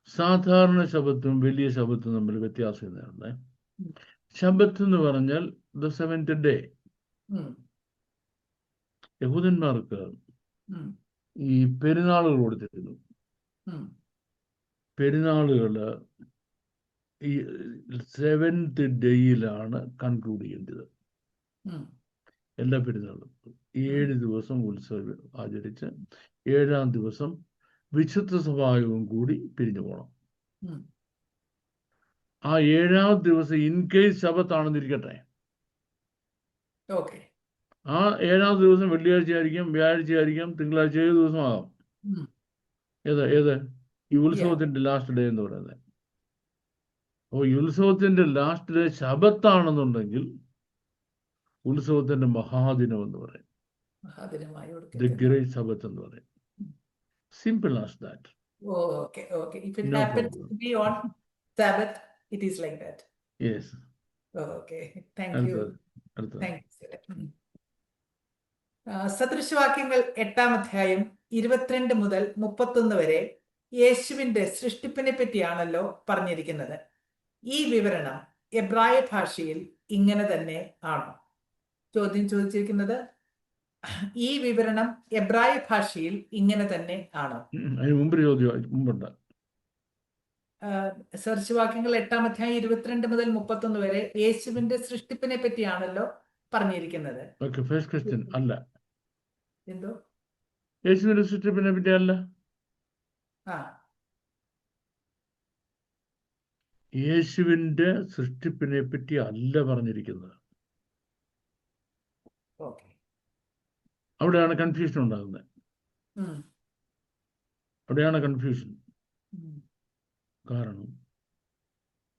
സാധാരണ ശബത്തും വലിയ ശബത്തും തമ്മിൽ വ്യത്യാസം എന്താണ്? ശബത്ത് എന്ന് പറഞ്ഞാൽ ദ സെവൻത് ഡേ. യഹൂദന്മാർക്ക് ഈ പെരുന്നാളുകൾ കൊടുത്തിരുന്നു. പെരുന്നാളുകള് ഈ സെവൻത് ഡേയിലാണ് കൺക്ലൂഡ് ചെയ്യേണ്ടത്. എല്ലാ പെരുന്നാളും 7 ദിവസം ഉത്സവം ആചരിച്ച് 7-ാം ദിവസം വിശുദ്ധ സഭായോഗം കൂടി പിരിഞ്ഞു പോകണം. ആ 7-ാം ദിവസം ഇൻ കേസ് ശബത്താണെന്നിരിക്കട്ടെ, ആ 7-ാം ദിവസം വെള്ളിയാഴ്ച ആയിരിക്കാം, വ്യാഴാഴ്ച ആയിരിക്കാം, തിങ്കളാഴ്ച 7 ദിവസമാകാം. ഏത് ഈ ഉത്സവത്തിന്റെ ലാസ്റ്റ് ഡേ എന്ന് പറയുന്നത്. അപ്പോൾ ഈ ഉത്സവത്തിന്റെ ലാസ്റ്റ് ഡേ ശബത്താണെന്നുണ്ടെങ്കിൽ ഉത്സവത്തിന്റെ മഹാദിനം എന്ന് പറയും. ദി ഗ്രേറ്റ് സബത്ത് എന്ന് പറയും. Simple as that. If it happens to be on Sabbath, it is like that. Yes. Thank you. സദൃശവാക്യങ്ങൾ 8-ാം അധ്യായം 22 മുതൽ 31 വരെ യേശുവിന്റെ സൃഷ്ടിപ്പിനെ പറ്റിയാണല്ലോ പറഞ്ഞിരിക്കുന്നത്. ഈ വിവരണം എബ്രായ ഭാഷയിൽ ഇങ്ങനെ തന്നെ ആണോ? ചോദ്യം ചോദിച്ചിരിക്കുന്നത്, ഈ വിവരണം എബ്രായ ഭാഷയിൽ ഇങ്ങനെ തന്നെ ആണോ? സദൃശവാക്യങ്ങൾ 8-ാം അധ്യായം 22 മുതൽ 31 വരെ യേശുവിന്റെ സൃഷ്ടിപ്പിനെ പറ്റിയാണല്ലോ പറഞ്ഞിരിക്കുന്നത്. അല്ല, എന്തോ യേശുവിന്റെ സൃഷ്ടിപ്പിനെ പറ്റി അല്ല. യേശുവിന്റെ സൃഷ്ടിപ്പിനെ പറ്റി അല്ല പറഞ്ഞിരിക്കുന്നത്. അവിടെയാണ് കൺഫ്യൂഷൻ ഉണ്ടാകുന്നത്. അവിടെയാണ് കൺഫ്യൂഷൻ. കാരണം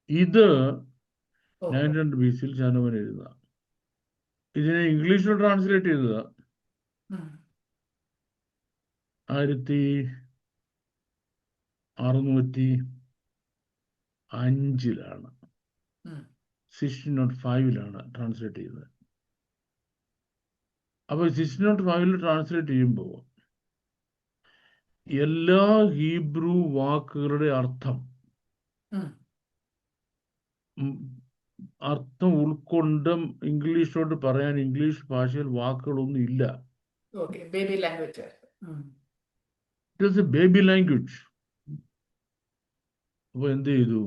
ഇത് ഓ 900 BC ശലോമോൻ എഴുതുക. ഇതിനെ ഇംഗ്ലീഷിൽ ട്രാൻസ്ലേറ്റ് ചെയ്തത് ഉം, 1605 ഉം, 1605 ട്രാൻസ്ലേറ്റ് ചെയ്തത്. അപ്പോൾ 1605 ട്രാൻസ്ലേറ്റ് ചെയ്യുമ്പോൾ എല്ലാ ഹീബ്രു വാക്കുകളുടെ ഉം. അർത്ഥം ഉൾക്കൊണ്ട് ഇംഗ്ലീഷോട്ട് പറയാൻ ഇംഗ്ലീഷ് ഭാഷയിൽ വാക്കുകളൊന്നും ഇല്ല. Okay, baby language. It is A baby language. അപ്പോൾ എന്ത് ചെയ്തു?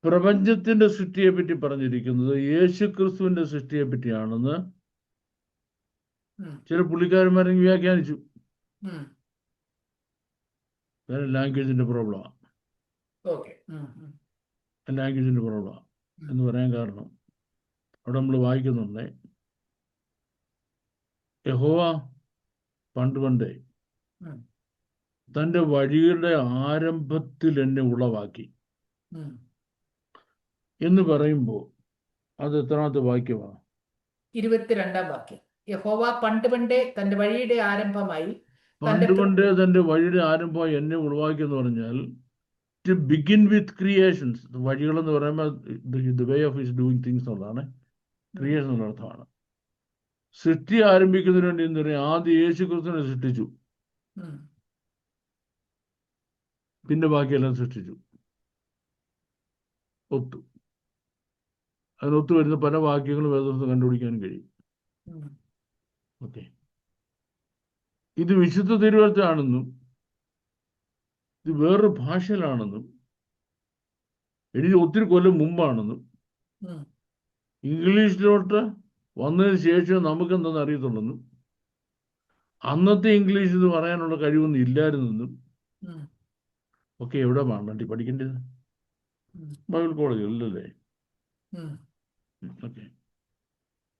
പ്രപഞ്ചത്തിന്റെ സൃഷ്ടിയെ പറ്റി പറഞ്ഞിരിക്കുന്നത് യേശു ക്രിസ്തുവിന്റെ സൃഷ്ടിയെ പറ്റിയാണെന്ന് ചില പുള്ളിക്കാരന്മാരെ വ്യാഖ്യാനിച്ചു. ലാംഗ്വേജിന്റെ പ്രോബ്ലമാണ്. ഓക്കെ. ലാംഗ്വേജിന്റെ പ്രോബ്ലമാണ് എന്ന് പറയാൻ കാരണം അവിടെ നമ്മൾ വായിക്കുന്നുണ്ട്, യഹോവ പണ്ടേ തൻ്റെ വഴിയുടെ ആരംഭത്തിൽ എന്നെ ഉളവാക്കി എന്ന് പറയുമ്പോൾ അത് എത്രാമത്തെ വാക്യമാണ്? 22-ാം വാക്യം. യഹോവ പണ്ടേ തന്റെ വഴിയുടെ ആരംഭമായി പണ്ടേ തൻ്റെ വഴിയുടെ ആരംഭമായി എന്നെ ഉളവാക്കി എന്ന് പറഞ്ഞാൽ ടു ബിഗിൻ വിത്ത് ക്രിയേഷൻസ്. വഴികളെന്ന് പറയുമ്പോൾ the way of his doing things എന്നുള്ളതാണ് ക്രിയേഷൻ എന്നുള്ള അർത്ഥമാണ്. സൃഷ്ടി ആരംഭിക്കുന്നതിന് വേണ്ടി എന്താ പറയുക? ആദ്യം യേശു ക്രിസ്തുവിനെ സൃഷ്ടിച്ചു, പിന്നെ ബാക്കിയെല്ലാം സൃഷ്ടിച്ചു. ഒത്തു. അതിനൊത്തു വരുന്ന പല വാക്യങ്ങളും വേദപുസ്തകം കണ്ടുപിടിക്കാൻ കഴിയും. ഓക്കെ, ഇത് വിശുദ്ധ തിരുവചനമാണെന്നും ഇത് വേറൊരു ഭാഷയിലാണെന്നും എഴുതി ഒത്തിരി കൊല്ലം മുമ്പാണെന്നും ഇംഗ്ലീഷിലോട്ട് വന്നതിന് ശേഷം നമുക്ക് എന്തെന്ന് അറിയത്തുള്ളെന്നും അന്നത്തെ ഇംഗ്ലീഷ് ഇത് പറയാനുള്ള കഴിവൊന്നും ഇല്ലായിരുന്നെന്നും ഒക്കെ എവിടെ വേണ്ടി പഠിക്കേണ്ടത്? ബൈബിൾ കോളേജുകളിലല്ലേ? ഓക്കെ,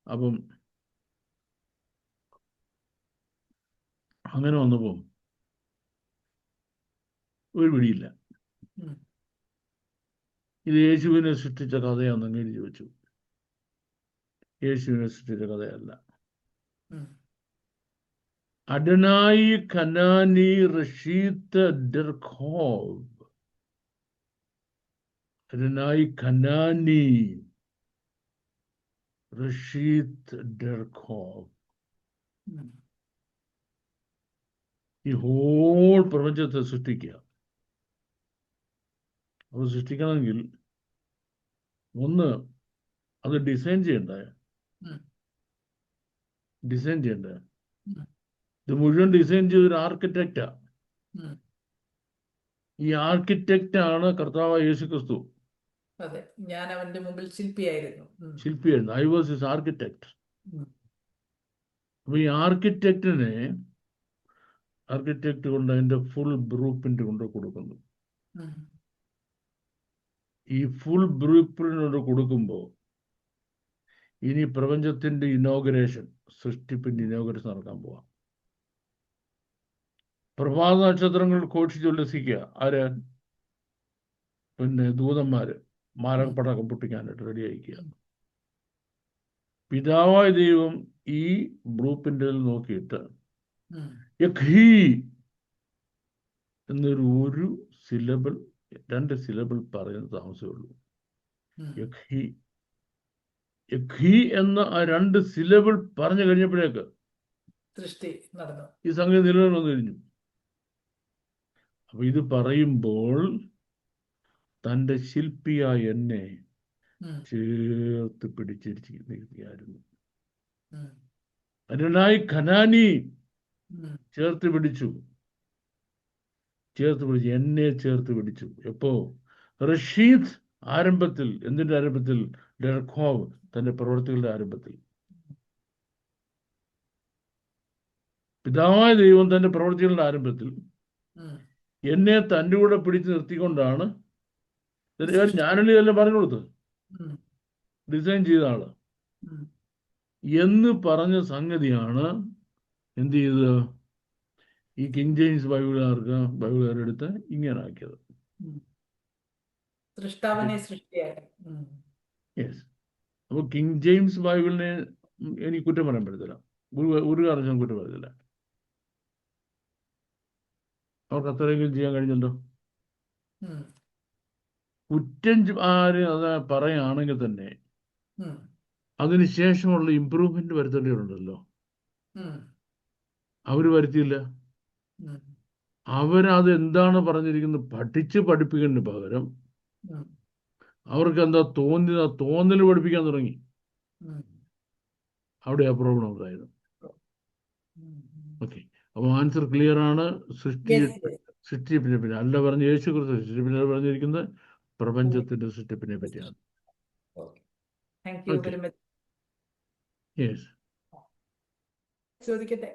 അപ്പം അങ്ങനെ വന്നപ്പോൾ ഒരു പിടിയില്ല. ഇത് യേശുവിനെ സൃഷ്ടിച്ച കഥയാണെന്ന് അങ്ങനെ ചോദിച്ചു. യേശുവിനെ സൃഷ്ടിച്ച കഥയല്ല. അഡനായി കനാനി റഷീത്ത് ഡെർഖോവ്. അഡനായി കനാനി റഷീത്ത് ഡെർഖോവ്. ഈ ഹോൾ പ്രപഞ്ചത്തെ സൃഷ്ടിക്കുക. അപ്പോൾ സൃഷ്ടിക്കണമെങ്കിൽ ഒന്ന് അത് ഡിസൈൻ ചെയ്യണ്ടേ? ഇത് മുഴുവൻ ഡിസൈൻ ചെയ്തൊരു ആർക്കിടെക്റ്റാ. ഈ ആർക്കിടെക്റ്റാണ് കർത്താവായ യേശു ക്രിസ്തു. അതെ, ഞാൻ അവന്റെ മുമ്പിൽ ശില്പിയായിരുന്നു. I was his architect. അപ്പൊ ഈ ആർക്കിടെക്ട് കൊണ്ട് അതിന്റെ ഫുൾ ബ്ലൂ പ്രിന്റ് കൊണ്ട് കൊടുക്കുന്നു. ഈ ഫുൾ ബ്ലൂ പ്രിന്റ് കൊണ്ട് കൊടുക്കുമ്പോൾ ഇനി പ്രപഞ്ചത്തിന്റെ ഇനോഗ്രേഷൻ, സൃഷ്ടിപ്പിന്റെ ഇനോഗ്രേഷൻ നടക്കാൻ പോവാം. പ്രഭാത നക്ഷത്രങ്ങൾ ഘോഷിച്ചുല്ലസിക്കുക. ആര്? പിന്നെ ദൂതന്മാര് മാരകപ്പടക്കം പൊട്ടിക്കാനായിട്ട് റെഡി ആയിക്കുക. പിതാവായ ദൈവം ഈ ബ്ലൂ പ്രിന്റിൽ നോക്കിയിട്ട് യഖ്ഹി എന്നൊരു സിലബിൾ, 2 സിലബിൾ പറയുന്ന താമസമേ ഉള്ളൂ. യഖ്ഹി എന്ന ആ 2 സിലബിൾ പറഞ്ഞു കഴിഞ്ഞപ്പോഴേക്ക് സൃഷ്ടി നടന്നു. ഈ സംഗതി നിലനിന്നു കഴിഞ്ഞു. അപ്പൊ ഇത് പറയുമ്പോൾ തൻ്റെ ശില്പിയായ എന്നെ ചേർത്ത് പിടിച്ചിരിക്കുകയായിരുന്നു. അതിനായി ഖനാനി ചേർത്ത് പിടിച്ചു, എന്നെ ചേർത്ത് പിടിച്ചു. എപ്പോ? റഷീദ് ആരംഭത്തിൽ. എന്തിന്റെ ആരംഭത്തിൽ? ഡെർഖോവ് തന്റെ പ്രവർത്തികളുടെ ആരംഭത്തിൽ. പിതാവായ ദൈവം തന്റെ പ്രവർത്തികളുടെ ആരംഭത്തിൽ എന്നെ തൻ്റെ കൂടെ പിടിച്ചു നിർത്തിക്കൊണ്ടാണ് ഞാനല്ലേ ഇതെല്ലാം പറഞ്ഞു കൊടുത്തത്, ഡിസൈൻ ചെയ്ത ആള് എന്ന് പറഞ്ഞ സംഗതിയാണ് എന്ത് ചെയ്തത്? ഈ കിങ് ജെയിംസ് ബൈബിളുകാരെടുത്ത് ഇങ്ങനെ ആക്കിയത്. സൃഷ്ടാവിനെ സൃഷ്ടിയാക്കി. യെസ്. അപ്പോൾ കിങ് ജെയിംസ് ബൈബിളിനെ എനിക്ക് കുറ്റം പറയാൻ പറ്റത്തില്ല. ഒരു കാരണവശാലും കുറ്റം പറയത്തില്ല. അവർക്ക് അത്രയെങ്കിലും ചെയ്യാൻ കഴിഞ്ഞല്ലോ. കുറ്റം ആര് അത് പറയുകയാണെങ്കിൽ തന്നെ അതിനുശേഷമുള്ള ഇമ്പ്രൂവ്മെന്റ് വരുത്തേണ്ടവരുണ്ടല്ലോ. അവര് വരുത്തിയില്ല. അവരത് എന്താണ് പറഞ്ഞിരിക്കുന്നത് പഠിപ്പിക്കുന്നതിന് പകരം അവർക്ക് എന്താ തോന്നൽ പഠിപ്പിക്കാൻ തുടങ്ങി. അവിടെ ആ പ്രോബ്ലം ഉണ്ടായത്. ഓക്കെ, അപ്പോൾ ആൻസർ ക്ലിയർ ആണ്. സൃഷ്ടിപ്പിനെ പറ്റി അല്ല പറഞ്ഞ യേശു ക്രിസ്തു സൃഷ്ടിപ്പിനെ പറഞ്ഞിരിക്കുന്നത് പ്രപഞ്ചത്തിന്റെ സൃഷ്ടിപ്പിനെ പറ്റിയാണ്. യെസ്. ചോദിക്കട്ടെ,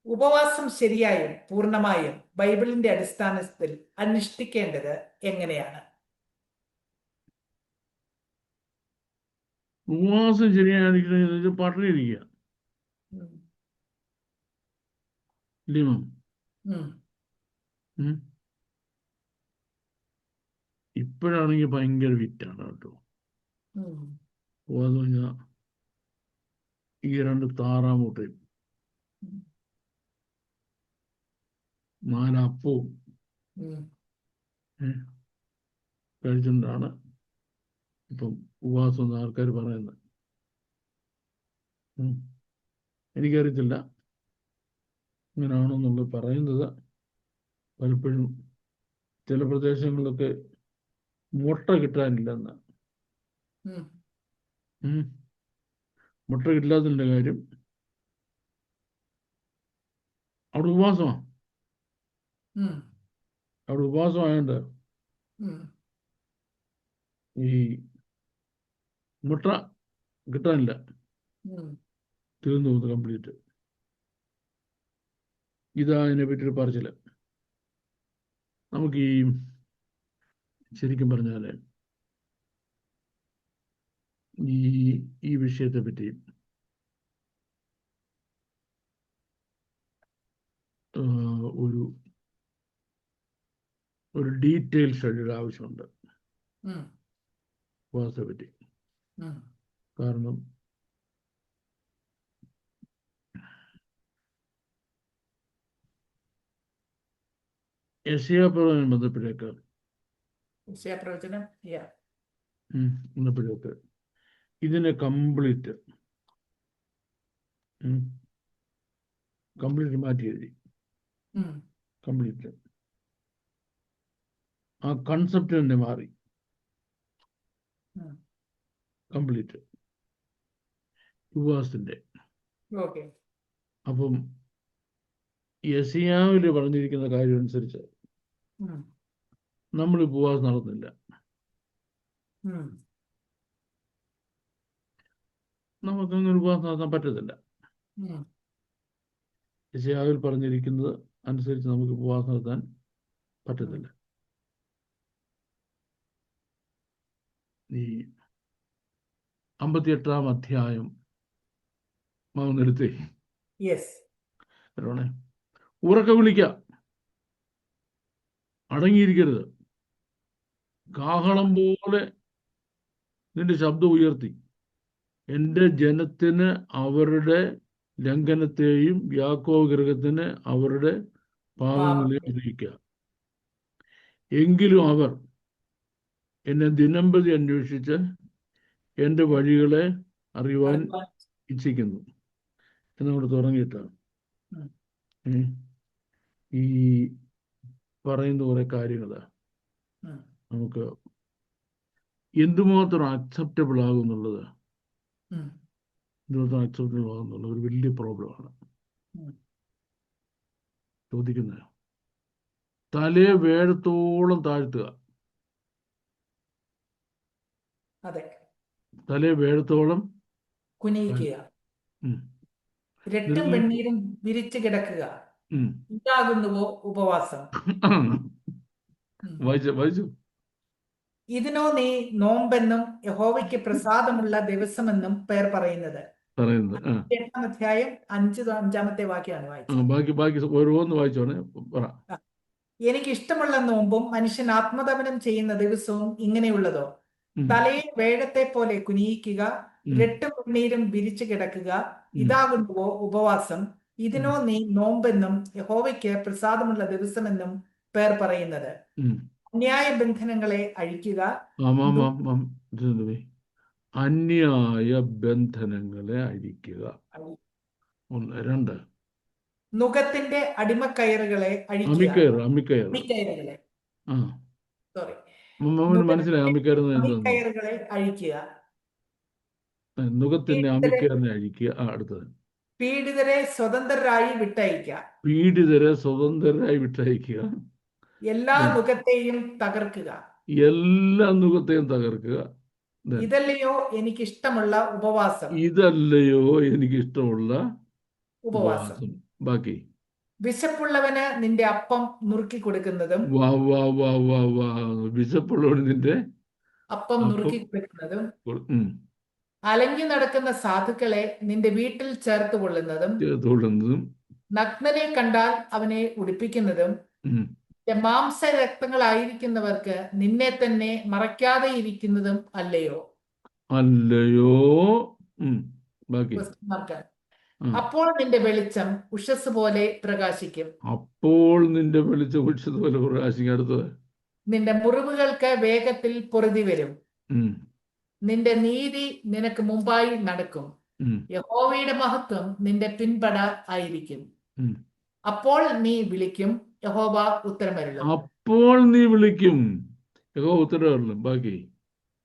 ഉപവാസം ശരിയായും പൂർണ്ണമായും ബൈബിളിന്റെ അടിസ്ഥാനത്തിൽ അനുഷ്ഠിക്കേണ്ടത് എങ്ങനെയാണ്? ഉപവാസം ശരിയായിരിക്കുന്നത് പട്ടിണിയിരിക്കുക. ഇപ്പോഴാണെങ്കിൽ ഭയങ്കര വിറ്റാണ് കേട്ടോ. ഉപവാസം പറഞ്ഞാൽ ഈ 2 താറാമുട്ടയും 4 അപ്പവും കഴിച്ചിട്ടാണ് ഇപ്പം ഉപവാസം എന്ന് ആൾക്കാർ പറയുന്നത്. എനിക്കറിയത്തില്ല ഇങ്ങനെയാണെന്നുള്ളത് പറയുന്നത്. പലപ്പോഴും ചില പ്രദേശങ്ങളിലൊക്കെ മുട്ട കിട്ടാനില്ലെന്ന്. മുട്ട കിട്ടാത്തതിൻ്റെ കാര്യം അവിടെ ഉപവാസമാണ്. അവിടെ ഉപവാസമായോണ്ട് ഈ മുട്ട കിട്ടാനില്ല. തീർന്നു പോകുന്നു കംപ്ലീറ്റ്. ഇതാ അതിനെ പറ്റിയൊരു പറച്ചില്. നമുക്ക് ശരിക്കും പറഞ്ഞാൽ ഈ വിഷയത്തെ പറ്റി ഒരു ഡീറ്റെയിൽ സ്റ്റഡിയുടെ ആവശ്യമുണ്ട് ഉപവാസത്തെ പറ്റി. കാരണം യെശയ്യാപ്രവചനം ബന്ധപ്പെട്ട് ഇതിനെ കംപ്ലീറ്റ് മാറ്റി എഴുതി. കംപ്ലീറ്റ് ആ കൺസെപ്റ്റ് തന്നെ മാറി. കംപ്ലീറ്റ് ഉപവാസത്തിന്റെ. അപ്പം യെശയ്യാവില് പറഞ്ഞിരിക്കുന്ന കാര്യം അനുസരിച്ച് നമ്മൾ ഉപവാസം നടന്നില്ല. നമുക്കങ്ങനെ ഉപവാസം നടത്താൻ പറ്റത്തില്ല. യെശയ്യാവിൽ പറഞ്ഞിരിക്കുന്നത് അനുസരിച്ച് നമുക്ക് ഉപവാസം നടത്താൻ പറ്റത്തില്ല. ഈ 58-ാം അധ്യായം നിർത്തി ഉറക്കെ വിളിക്ക, അടങ്ങിയിരിക്കരുത്, കാഹളം പോലെ നിന്റെ ശബ്ദം ഉയർത്തി എൻ്റെ ജനത്തിന് അവരുടെ ലംഘനത്തെയും യാക്കോബ് ഗൃഹത്തിന് അവരുടെ പാപങ്ങളെയും അറിയിക്കുക. എങ്കിലും അവർ എന്നെ ദിനംപ്രതി അന്വേഷിച്ച് എൻ്റെ വഴികളെ അറിയുവാൻ ഇച്ഛിക്കുന്നു എന്നവിടെ തുടങ്ങിയിട്ടാണ് ഈ പറയുന്ന കുറെ കാര്യങ്ങൾ നമുക്ക് എന്തുമാത്രം അക്സെപ്റ്റബിൾ ആകുന്നുള്ളത് ഒരു വലിയ പ്രോബ്ലമാണ്. ചോദിക്കുന്നത് തലയെ വേഴത്തോളം താഴ്ത്തുക, തലയെ വേഴത്തോളം കുനിയിക്കുക, രക്തം വെണ്ണീരും വിരിച്ചു കിടക്കുക, ഇതാകുന്നുവോ ഉപവാസം? വായിച്ചു. ഇതിനോ നീ നോമ്പെന്നും യഹോവയ്ക്ക് പ്രസാദമുള്ള ദിവസമെന്നും പേർ പറയുന്നത്. 8-ാം അധ്യായം 5-ാമത്തെ വാക്യമാണ് വായിച്ചത്. ബാക്കി ഓരോന്ന് വായിച്ചോണേ. എനിക്ക് ഇഷ്ടമുള്ള നോമ്പും മനുഷ്യൻ ആത്മതപനം ചെയ്യുന്ന ദിവസവും ഇങ്ങനെയുള്ളതോ? ഉം, തലയെ വേഴത്തെ പോലെ കുനിയിക്കുക, ഉം, രട്ടും കണ്ണീരും വിരിച്ചു കിടക്കുക, ഉം, ഇതാകുന്നുവോ ഉപവാസം? ഉം, ഇതിനോ നീ നോമ്പെന്നും യഹോവയ്ക്ക് പ്രസാദമുള്ള ദിവസമെന്നും പേർ പറയുന്നത്? ഉം. അന്യായ ബന്ധനങ്ങളെ അഴിക്കുക, ആം, ആം, നു- ആം, ആം. ഇതെന്തുവേ? അന്യായ ബന്ധനങ്ങളെ അഴിക്കുക. ഒന്ന്. രണ്ട്. നുകത്തിന്റെ അടിമക്കയറുകളെ അഴിക്കുക. അമിക്കയർ, അമിക്കയർ. അമ്മിക്കയറുകളെ, ആ, സോറി, അവന് മനസ്സിലായി നുകത്തിന്റെ അമിക്കയർ എന്ന് എന്താന്ന്. അമ്മിക്കയറുകളെ അഴിക്കുക. നുകത്തിന്റെ പീഡിതരെ അമിക്കയറിനെ അഴിക്കുക. ആ, അടുത്തത്. പീഡിതരെ സ്വതന്ത്രരായി വിട്ടയക്കുക. പീഡിതരെ സ്വതന്ത്രരായി വിട്ടയക്കുക. എല്ലാ Then, നുകത്തെയും തകർക്കുക. എല്ലാ നുകത്തെയും തകർക്കുക. Then, ഇതല്ലയോ എനിക്കിഷ്ടമുള്ള ഉപവാസം. ഇതല്ലയോ എനിക്കിഷ്ടമുള്ള ഉപവാസം. ഉപവാസം. ബാക്കി. വിശപ്പുള്ളവന് നിന്റെ അപ്പം നുറുക്കി കൊടുക്കുന്നതും വാ വാ വാ വാ വാ. വിശപ്പുള്ളവന് നിന്റെ അപ്പം അപ്പം നുറുക്കി കൊടുക്കുന്നതും ഉം, അലഞ്ഞു നടക്കുന്ന സാധുക്കളെ നിന്റെ വീട്ടിൽ ചേർത്ത് കൊള്ളുന്നതും ചേർത്തുകൊള്ളുന്നതും. നഗ്നനെ കണ്ടാൽ അവനെ ഉടുപ്പിക്കുന്നതും ഉം, മാംസരക്തങ്ങളായിരിക്കുന്നവർക്ക് നിന്നെ തന്നെ മറയ്ക്കാതെ ഇരിക്കുന്നതും അല്ലയോ? അല്ലയോ. ഉം, ബാക്കി. Question mark. ആ. അപ്പോൾ നിന്റെ വെളിച്ചം ഉഷസ് പോലെ പ്രകാശിക്കും. അപ്പോൾ നിന്റെ വെളിച്ചം ഉച്ചതുപോലെ പ്രകാശിക്കും. അടുത്തത്. നിന്റെ മുറിവുകൾക്ക് വേഗത്തിൽ പൊറുതി വരും. ഉം, നിന്റെ നീതി നിനക്ക് മുമ്പായി നടക്കും. ഉം, യഹോവയുടെ മഹത്വം നിന്റെ പിൻപട ആയിരിക്കും. ഉം. അപ്പോൾ നീ വിളിക്കും, യഹോവ ഉത്തരമരുളും. അപ്പോൾ നീ വിളിക്കും, യഹോവ ഉത്തരവരുളും. ബാക്കി.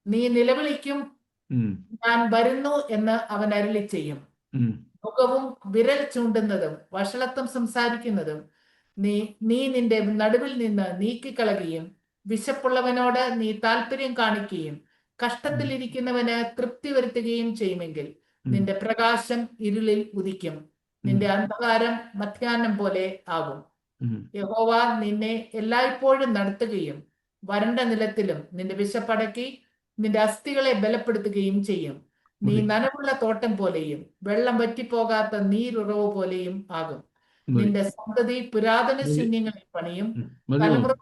നീ നിലവിളിക്കും, ഉം, ഞാൻ വരുന്നു എന്ന് അവൻ അരുളി ചെയ്യും. ഉം, മുഖവും വിരൽ ചൂണ്ടുന്നതും വഷളത്വം സംസാരിക്കുന്നതും നീ നീ നിന്റെ നടുവിൽ നിന്ന് നീക്കിക്കളയുകയും വിശപ്പുള്ളവനോട് നീ താല്പര്യം കാണിക്കുകയും കഷ്ടത്തിലിരിക്കുന്നവന് തൃപ്തി വരുത്തുകയും ചെയ്യുമെങ്കിൽ ഉം, നിന്റെ പ്രകാശം ഇരുളിൽ ഉദിക്കും, നിന്റെ അന്ധകാരം മധ്യാഹ്നം പോലെ ആകും. ഉം. യഹോവ നിന്നെ എല്ലായ്പ്പോഴും നടത്തുകയും വരണ്ട നിലത്തിലും നിന്റെ വിശപ്പടക്കി നിന്റെ അസ്ഥികളെ ബലപ്പെടുത്തുകയും ചെയ്യും. നീ മതി, നനവുള്ള തോട്ടം പോലെയും വെള്ളം വറ്റിപ്പോകാത്ത നീരുറവ് പോലെയും ആകും. മതി, നിന്റെ സന്തതി പുരാതന മതി. ശൂന്യങ്ങളിൽ പണിയും. മതി, തലമുറ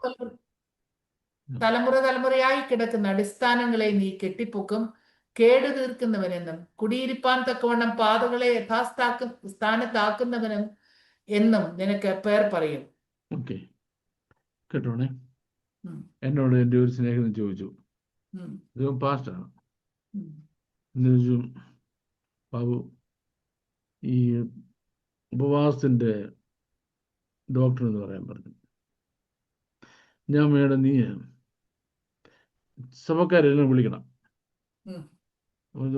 തലമുറ തലമുറയായി കിടക്കുന്ന അടിസ്ഥാനങ്ങളെ നീ കെട്ടിപ്പൊക്കും. കേടു തീർക്കുന്നവനെന്നും കുടിയിരിപ്പാൻ തക്കവണ്ണം പാതകളെ സ്ഥാനത്താക്കുന്നവനും എന്നും നിനക്ക് പേർ പറയും. ഓക്കെ, കേട്ടോണേ. ഉം, എന്നോട് എൻ്റെ ഒരു സ്നേഹിതൻ ചോദിച്ചു, ഉം, ഇത് പാസ്റ്റാണ്. ഉം, എന്ന് ചോദിച്ചു, ബാബു, ഈ ഉപവാസത്തിൻ്റെ ഡോക്ടർ എന്ന് പറയാൻ പറഞ്ഞു. ഞാൻ മേഡം, നീ സഭക്കാരെല്ലാം വിളിക്കണം. ഉം,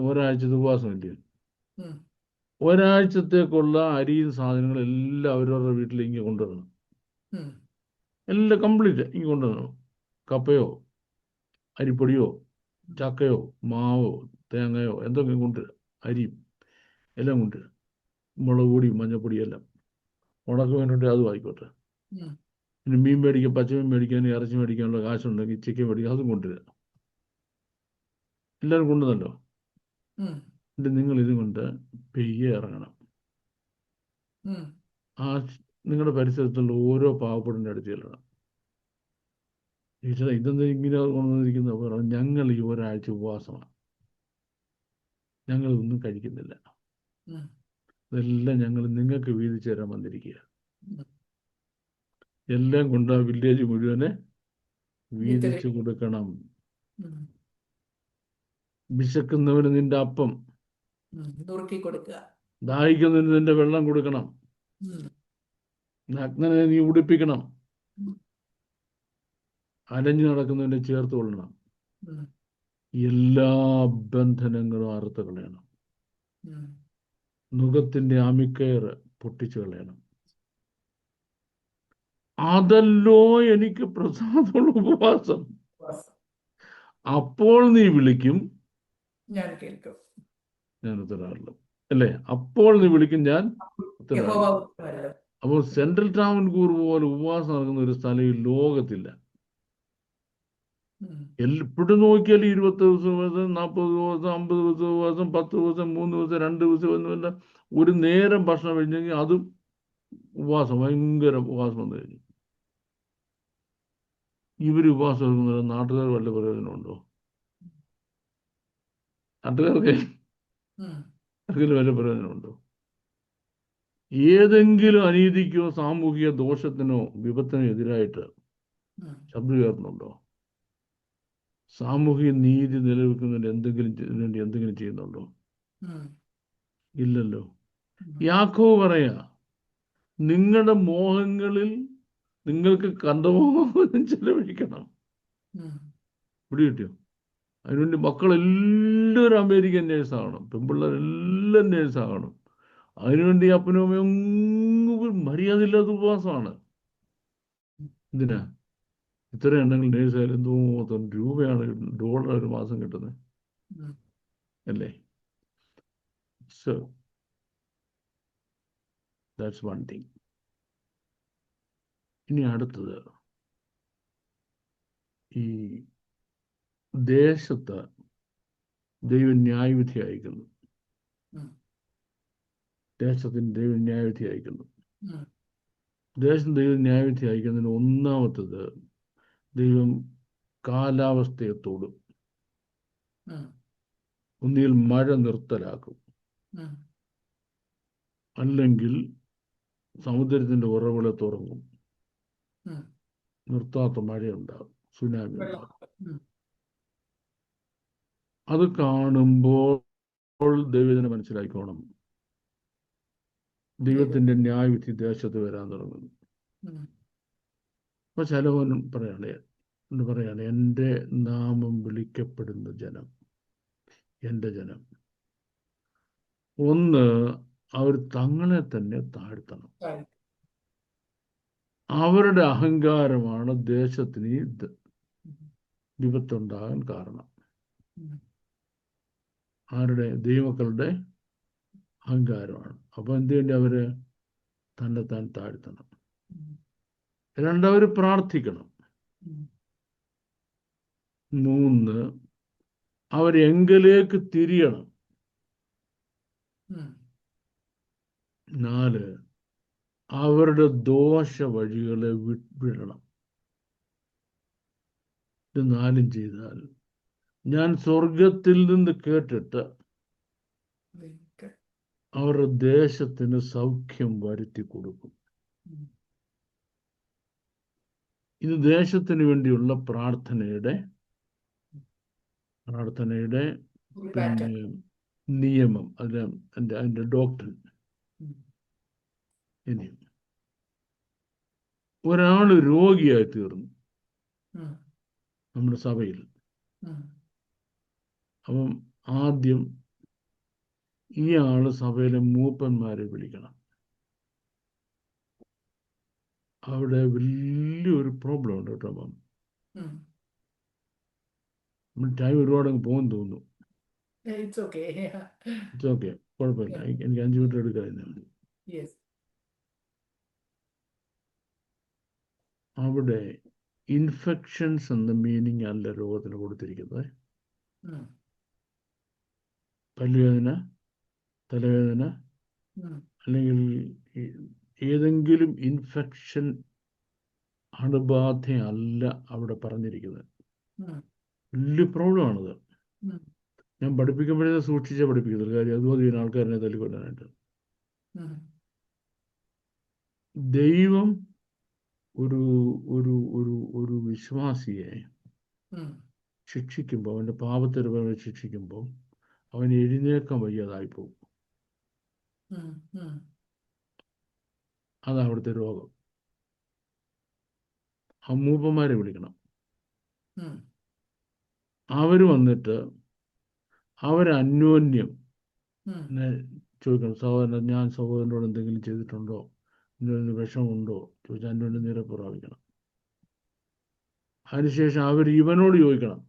ഒരാഴ്ചത്തെ ഉപവാസം ഇല്ലേ? ഉം, ഒരാഴ്ചത്തേക്കുള്ള അരിയും സാധനങ്ങളും എല്ലാം അവരവരുടെ വീട്ടിൽ ഇങ്ങനെ കൊണ്ടുവരണം. ഉം, എല്ലാം കംപ്ലീറ്റ് ഇങ്ങനെ കൊണ്ടുവരണം. കപ്പയോ അരിപ്പൊടിയോ ചക്കയോ മാവോ തേങ്ങയോ എന്തൊക്കെ കൊണ്ടുവരിക. അരിയും എല്ലാം കൊണ്ടുവരിക. മുളക് പൊടിയും മഞ്ഞപ്പൊടിയും എല്ലാം. ഉണക്ക് വേണ്ടി അതും ആയിക്കോട്ടെ. ഉം, പിന്നെ മീൻ മേടിക്കാൻ, പച്ചമീൻ മേടിക്കാൻ, ഇറച്ചി മേടിക്കാനുള്ള കാശുണ്ടെങ്കിൽ ചിക്കൻ മേടിക്കാൻ അതും കൊണ്ടുവരിക. എല്ലാവരും കൊണ്ടുവന്നല്ലോ. ഉം, എന്നിട്ട് നിങ്ങൾ ഇതും കൊണ്ട് പെയ്യെ ഇറങ്ങണം. ഉം, ആ നിങ്ങളുടെ പരിസരത്തുള്ള ഓരോ പാവപ്പെട്ടതിൻ്റെ അടുത്ത് ചെല്ലണം. ടീച്ചറെ, ഇതെന്താ ഇങ്ങനെ കൊണ്ടുവന്നിരിക്കുന്നത്? പറഞ്ഞു, ഞങ്ങൾ ഈ ഒരാഴ്ച ഉപവാസമാണ്, ഞങ്ങളൊന്നും കഴിക്കുന്നില്ല. ഉം, ഇതെല്ലാം ഞങ്ങൾ നിങ്ങൾക്ക് വീതിച്ചു തരാൻ വന്നിരിക്കുക. ഉം. എല്ലാം കൊണ്ട് ആ വില്ലേജ് മുഴുവനെ വീതിച്ചു വിതറി. കൊടുക്കണം. ഉം, വിശക്കുന്നവന് നിന്റെ അപ്പം, നുറുക്കി കൊടുക്കുക. ദാഹിക്കുന്നവന് നിന്റെ വെള്ളം കൊടുക്കണം. ഉം, നഗ്നനെ നീ ഉടുപ്പിക്കണം. ഉം, അലഞ്ഞു നടക്കുന്നവനെ ചേർത്ത് കൊള്ളണം. ഉം, എല്ലാ ബന്ധനങ്ങളും അറുത്ത് കളയണം. ഉം. നുകത്തിന്റെ അമിക്കയർ പൊട്ടിച്ചു കളയണം. അതല്ലോ എനിക്ക് പ്രസാദമുള്ള ഉപവാസം. ഉപവാസം. അപ്പോൾ നീ വിളിക്കും, ഞാൻ കേൾക്കും, ഞാൻ ഉത്തരവാറില്ല. അല്ലേ? അപ്പോൾ നീ വിളിക്കും, ഞാൻ യഹോവ ഉത്തരവാറില്ല. ഉത്തരമരുളും. അപ്പോൾ സെൻട്രൽ ട്രാവൻകൂർ പോലെ ഉപവാസം നടക്കുന്ന ഒരു സ്ഥലം ഈ ലോകത്തില്ല. ഉം, എപ്പോഴും നോക്കിയാൽ 20 ദിവസം ഉപവാസം, 40 ദിവസം, 50 ദിവസം ഉപവാസം, 10 ദിവസം, 3 ദിവസം, 2 ദിവസം എന്നല്ല. ഒരു നേരം ഭക്ഷണം കഴിഞ്ഞെങ്കിൽ അതും ഉപവാസം, ഭയങ്കര ഉപവാസം വന്നു കഴിഞ്ഞു. ഇവർ ഉപവാസം എടുക്കുന്നത് നാട്ടുകാർ വല്ല പ്രയോജനമുണ്ടോ? നാട്ടുകാർക്ക് അതിൽ വല്ല പ്രയോജനമുണ്ടോ? ഏതെങ്കിലും അനീതിക്കോ സാമൂഹിക ദോഷത്തിനോ വിപത്തിനോ എതിരായിട്ട് ശബ്ദം ഉയർത്തുന്നുണ്ടോ? സാമൂഹിക നീതി നിലനിൽക്കുന്നതിന് എന്തെങ്കിലും ചെയ്യുന്നുണ്ടോ? ഇല്ലല്ലോ. യാക്കോബ് പറയാ, നിങ്ങളുടെ മോഹങ്ങളിൽ നിങ്ങൾക്ക് കണ്ടമോഹം ചെലവഴിക്കണം. ഇവിടെ കിട്ടിയോ? അതിനുവേണ്ടി മക്കളെല്ലാവരും അമേരിക്കൻ നേഴ്സാകണം, പെൺപിള്ളേരെല്ലാം നേഴ്സാകണം. അതിനുവേണ്ടി അപ്പനും അമ്മയും മര്യാദയില്ലാത്ത ഉപവാസമാണ്. എന്തിനാ? ഇത്ര ഉണ്ടെങ്കിൽ നേഴ്സായാലും എന്തോ രൂപയാണ് $1 ഒരു മാസം കിട്ടുന്നത് അല്ലേ? So that's one thing. ഇനി അടുത്തത്, ഈ ദേശത്ത് ദൈവം ന്യായവിധി അയക്കുന്നു. ദേശത്തിന് ദൈവം ന്യായവിധി അയക്കുന്നു. ദേശം ദൈവം ന്യായവിധി അയക്കുന്നതിന് ഒന്നാമത്തത്, ദൈവം കാലാവസ്ഥയെ തൊടും. ഒന്നുകിൽ മഴ നിർത്തലാക്കും, അല്ലെങ്കിൽ സമുദ്രത്തിന്റെ ഉറവിളെ തുറങ്ങും. നിർത്താത്ത മഴയുണ്ടാകും, സുനാമി ഉണ്ടാകും. അത് കാണുമ്പോൾ ദൈവത്തിനെ മനസ്സിലാക്കിക്കോണം, ദൈവത്തിന്റെ ന്യായവിധി ദേശത്ത് വരാൻ തുടങ്ങുന്നു. അപ്പൊ ചിലവനും പറയാണ് എൻ്റെ നാമം വിളിക്കപ്പെടുന്ന ജനം, എൻ്റെ ജനം. ഒന്ന്, അവർ തങ്ങളെ തന്നെ താഴ്ത്തണം. അവരുടെ അഹങ്കാരമാണ് ദേശത്തിന് ഈ വിപത്തുണ്ടാകാൻ കാരണം. ആരുടെ? ദൈവമക്കളുടെ അഹങ്കാരമാണ്. അപ്പൊ എന്ത് വേണ്ടി അവര് തന്നെത്താൻ താഴ്ത്തണം. രണ്ടവർ പ്രാർത്ഥിക്കണം. 3, അവരെങ്കിലേക്ക് തിരിയണം. 4, അവരുടെ ദോഷ വഴികളെ വിടണം. ഇത് 4 ചെയ്താൽ ഞാൻ സ്വർഗത്തിൽ നിന്ന് കേട്ടിട്ട് അവരുടെ ദേശത്തിന് സൗഖ്യം വരുത്തി കൊടുക്കും. ഇത് ദേശത്തിന് വേണ്ടിയുള്ള പ്രാർത്ഥനയുടെ പിന്നെ നിയമം, അതിന്റെ ഡോക്ട്രിൻ. ഇനി ഒരാൾ രോഗിയായി തീർന്നു നമ്മുടെ സഭയിൽ. അപ്പം ആദ്യം ഈ ആള് സഭയിലെ മൂപ്പന്മാരെ വിളിക്കണം. അവിടെ വലിയൊരു പ്രോബ്ലം ഉണ്ട് കേട്ടോ. അപ്പം ടൈം ഒരുപാട് അങ്ങ് പോകും തോന്നുന്നു. ഇറ്റ്സ് ഓക്കെ, കുഴപ്പമില്ല. എനിക്ക് 5 മിനിറ്റ് എടുക്കാമായിരുന്നു. അവിടെ ഇൻഫെക്ഷൻസ് എന്ന മീനിങ് അല്ല രോഗത്തിന് കൊടുത്തിരിക്കുന്നത്. പല്ലുവേദന, തലവേദന, അല്ലെങ്കിൽ ഏതെങ്കിലും ഇൻഫെക്ഷൻ അണുബാധയല്ല അവിടെ പറഞ്ഞിരിക്കുന്നത്. വലിയ പ്രോബ്ലമാണത്. ഞാൻ പഠിപ്പിക്കുമ്പോഴേ സൂക്ഷിച്ചാൽ പഠിപ്പിക്കുന്നത്. കാര്യം അതുപോലെ ആൾക്കാരനെ തല്ലിക്കൊല്ലാനായിട്ട്. ദൈവം ഒരു ഒരു ഒരു ഒരു വിശ്വാസിയെ ശിക്ഷിക്കുമ്പോൾ, അവൻ്റെ പാപത്തിന് ശിക്ഷിക്കുമ്പോൾ അവൻ എഴുന്നേക്കാൻ വയ്യാതായി പോകും. അതാണ് അവിടുത്തെ രോഗം. ആ മൂപ്പന്മാരെ വിളിക്കണം. അവര് വന്നിട്ട് അവരന്യോന്യം ചോദിക്കണം, സഹോദരൻ, ഞാൻ സഹോദരനോട് എന്തെങ്കിലും ചെയ്തിട്ടുണ്ടോ, എന്തെങ്കിലും വിഷമുണ്ടോ ചോദിച്ചാൽ അന്യോന്യം നിരപ്പ് പ്രാപിക്കണം. അതിനുശേഷം അവർ ഇവനോട് ചോദിക്കണം,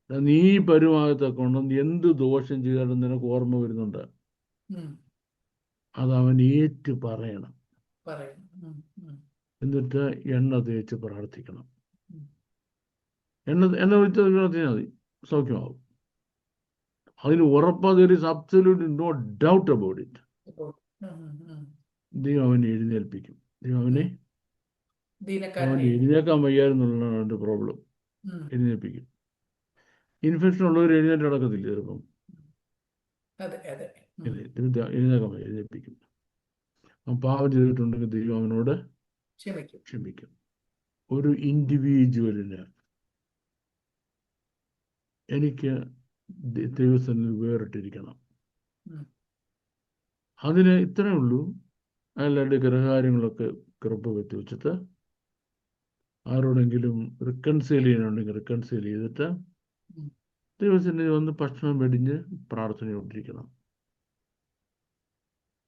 നീ പരുമാകത്തൊക്കെ എന്ത് ദോഷം ചെയ്താലും നിനക്ക് ഓർമ്മ വരുന്നുണ്ട്, അതവൻ ഏറ്റു പറയണം. എന്നിട്ട് എണ്ണ തേച്ച് പ്രാർത്ഥിക്കണം. എണ്ണ വെച്ച് പ്രാർത്ഥിച്ചാൽ മതി, സൗഖ്യമാവും. അതിന് ഉറപ്പാ. there is absolutely no doubt about it. ദൈവം അവനെ എഴുന്നേൽപ്പിക്കും. ദൈവം അവനെ ദീനക്കാരനെ എഴുന്നേക്കാൻ വയ്യായിരുന്നുള്ളതാണ് അവൻ്റെ പ്രോബ്ലം. ഉം. എഴുന്നേൽപ്പിക്കും. ഇൻഫെക്ഷൻ ഉള്ളവർ എഴുന്നേറ്റ് നടക്കത്തില്ല ചിലപ്പം. അതെ അതെ ഉം. ഇല്ലേ? എഴുന്നേക്കാൻ വയ്യ, എഴുന്നേൽപ്പിക്കും. അവൻ പാപം ചെയ്തിട്ടുണ്ടെങ്കിൽ ദൈവം അവനോട് ക്ഷമിക്കും. ക്ഷമിക്കും. ഒരു ഇൻഡിവിജ്വലിന് എനിക്ക് ദൈവസന്നിധിയിൽ വേറിട്ടിരിക്കണം. ഉം. അതിന് ഇത്രയേ ഉള്ളൂ. അയാളുടെ ഗ്രഹകാര്യങ്ങളൊക്കെ കൃപ വെച്ച് വെച്ചിട്ട് ആരോടെങ്കിലും റിക്കൺസൈൽ ചെയ്യാനുണ്ടെങ്കിൽ റിക്കൺസൈൽ ചെയ്തിട്ട് ഉം. ദൈവസന്നിധി വന്ന് ഭക്ഷണം വെടിഞ്ഞ് പ്രാർത്ഥനയോട്ടിരിക്കണം.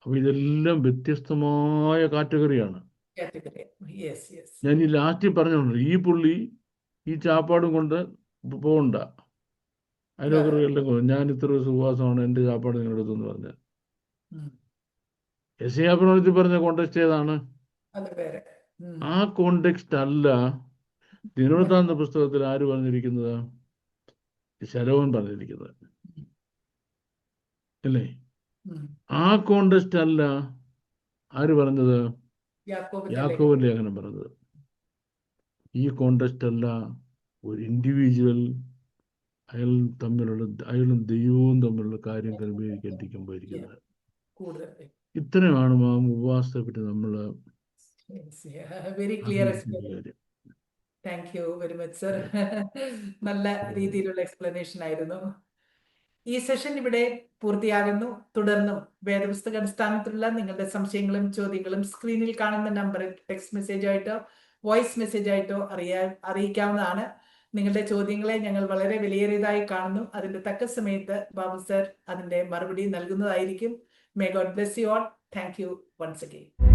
അപ്പോൾ ഇതെല്ലാം വ്യത്യസ്തമായ കാറ്റഗറിയാണ്. Category. Yes, yes. ഞാൻ ഈ ലാസ്റ്റിൽ പറഞ്ഞോണ്ട് ഈ പുള്ളി ഈ ചാപ്പാടും കൊണ്ട് പോകണ്ട. അതിനൊക്കെ എല്ലാം കൊണ്ട് ഞാൻ ഇത്ര ദിവസം ഉപവാസമാണ്, എൻ്റെ ചാപ്പാട് നിങ്ങളുടെ അടുത്തെന്ന് പറഞ്ഞത്. ഉം. യെശയ്യാപ്രവചനത്തിൽ പറഞ്ഞ കോണ്ടെക്സ്റ്റ് ഏതാണ്? അത് വേറെ. ഉം. ആ കോണ്ടെക്സ്റ്റ് അല്ല ദിനവൃത്താന്ത പുസ്തകത്തിൽ ആര് പറഞ്ഞിരിക്കുന്നത്? ശലോമോൻ പറഞ്ഞിരിക്കുന്നത് അല്ലേ? ഉം. ആ കോണ്ടെക്സ്റ്റ് അല്ല ആര് പറഞ്ഞത്? യാക്കോബിന്റെ യാക്കോബ് ലേഖനം പറഞ്ഞത്. ഈ കോണ്ടെക്സ്റ്റ് അല്ല ഒരു ഇൻഡിവിജ്വൽ അയാളും ദൈവവും തമ്മിലുള്ള കാര്യം ക്രമീകരിക്കേണ്ടിരിക്കുമ്പോൾ ഇരിക്കുന്നത്. കൂടുതൽ ഇത്രയുമാണ് ഉപവാസത്തെ പറ്റി നമ്മൾ വെരി ക്ലിയർ കാര്യം. Thank you very much sir. നല്ല രീതിയിലുള്ള എക്സ്പ്ലനേഷൻ ആയിരുന്നു. ഈ സെഷൻ ഇവിടെ പൂർത്തിയാകുന്നു. തുടർന്നും വേദപുസ്തക അടിസ്ഥാനത്തിലുള്ള നിങ്ങളുടെ സംശയങ്ങളും ചോദ്യങ്ങളും സ്ക്രീനിൽ കാണുന്ന നമ്പറിൽ ടെക്സ്റ്റ് മെസ്സേജ് ആയിട്ടോ വോയിസ് മെസ്സേജ് ആയിട്ടോ അറിയിക്കാവുന്നതാണ്. നിങ്ങളുടെ ചോദ്യങ്ങളെ ഞങ്ങൾ വളരെ വിലയേറിയതായി കാണുന്നു. അതിന്റെ തക്ക സമയത്ത് ബാബു സർ അതിന്റെ മറുപടി നൽകുന്നതായിരിക്കും. May God bless you all. Thank you once again.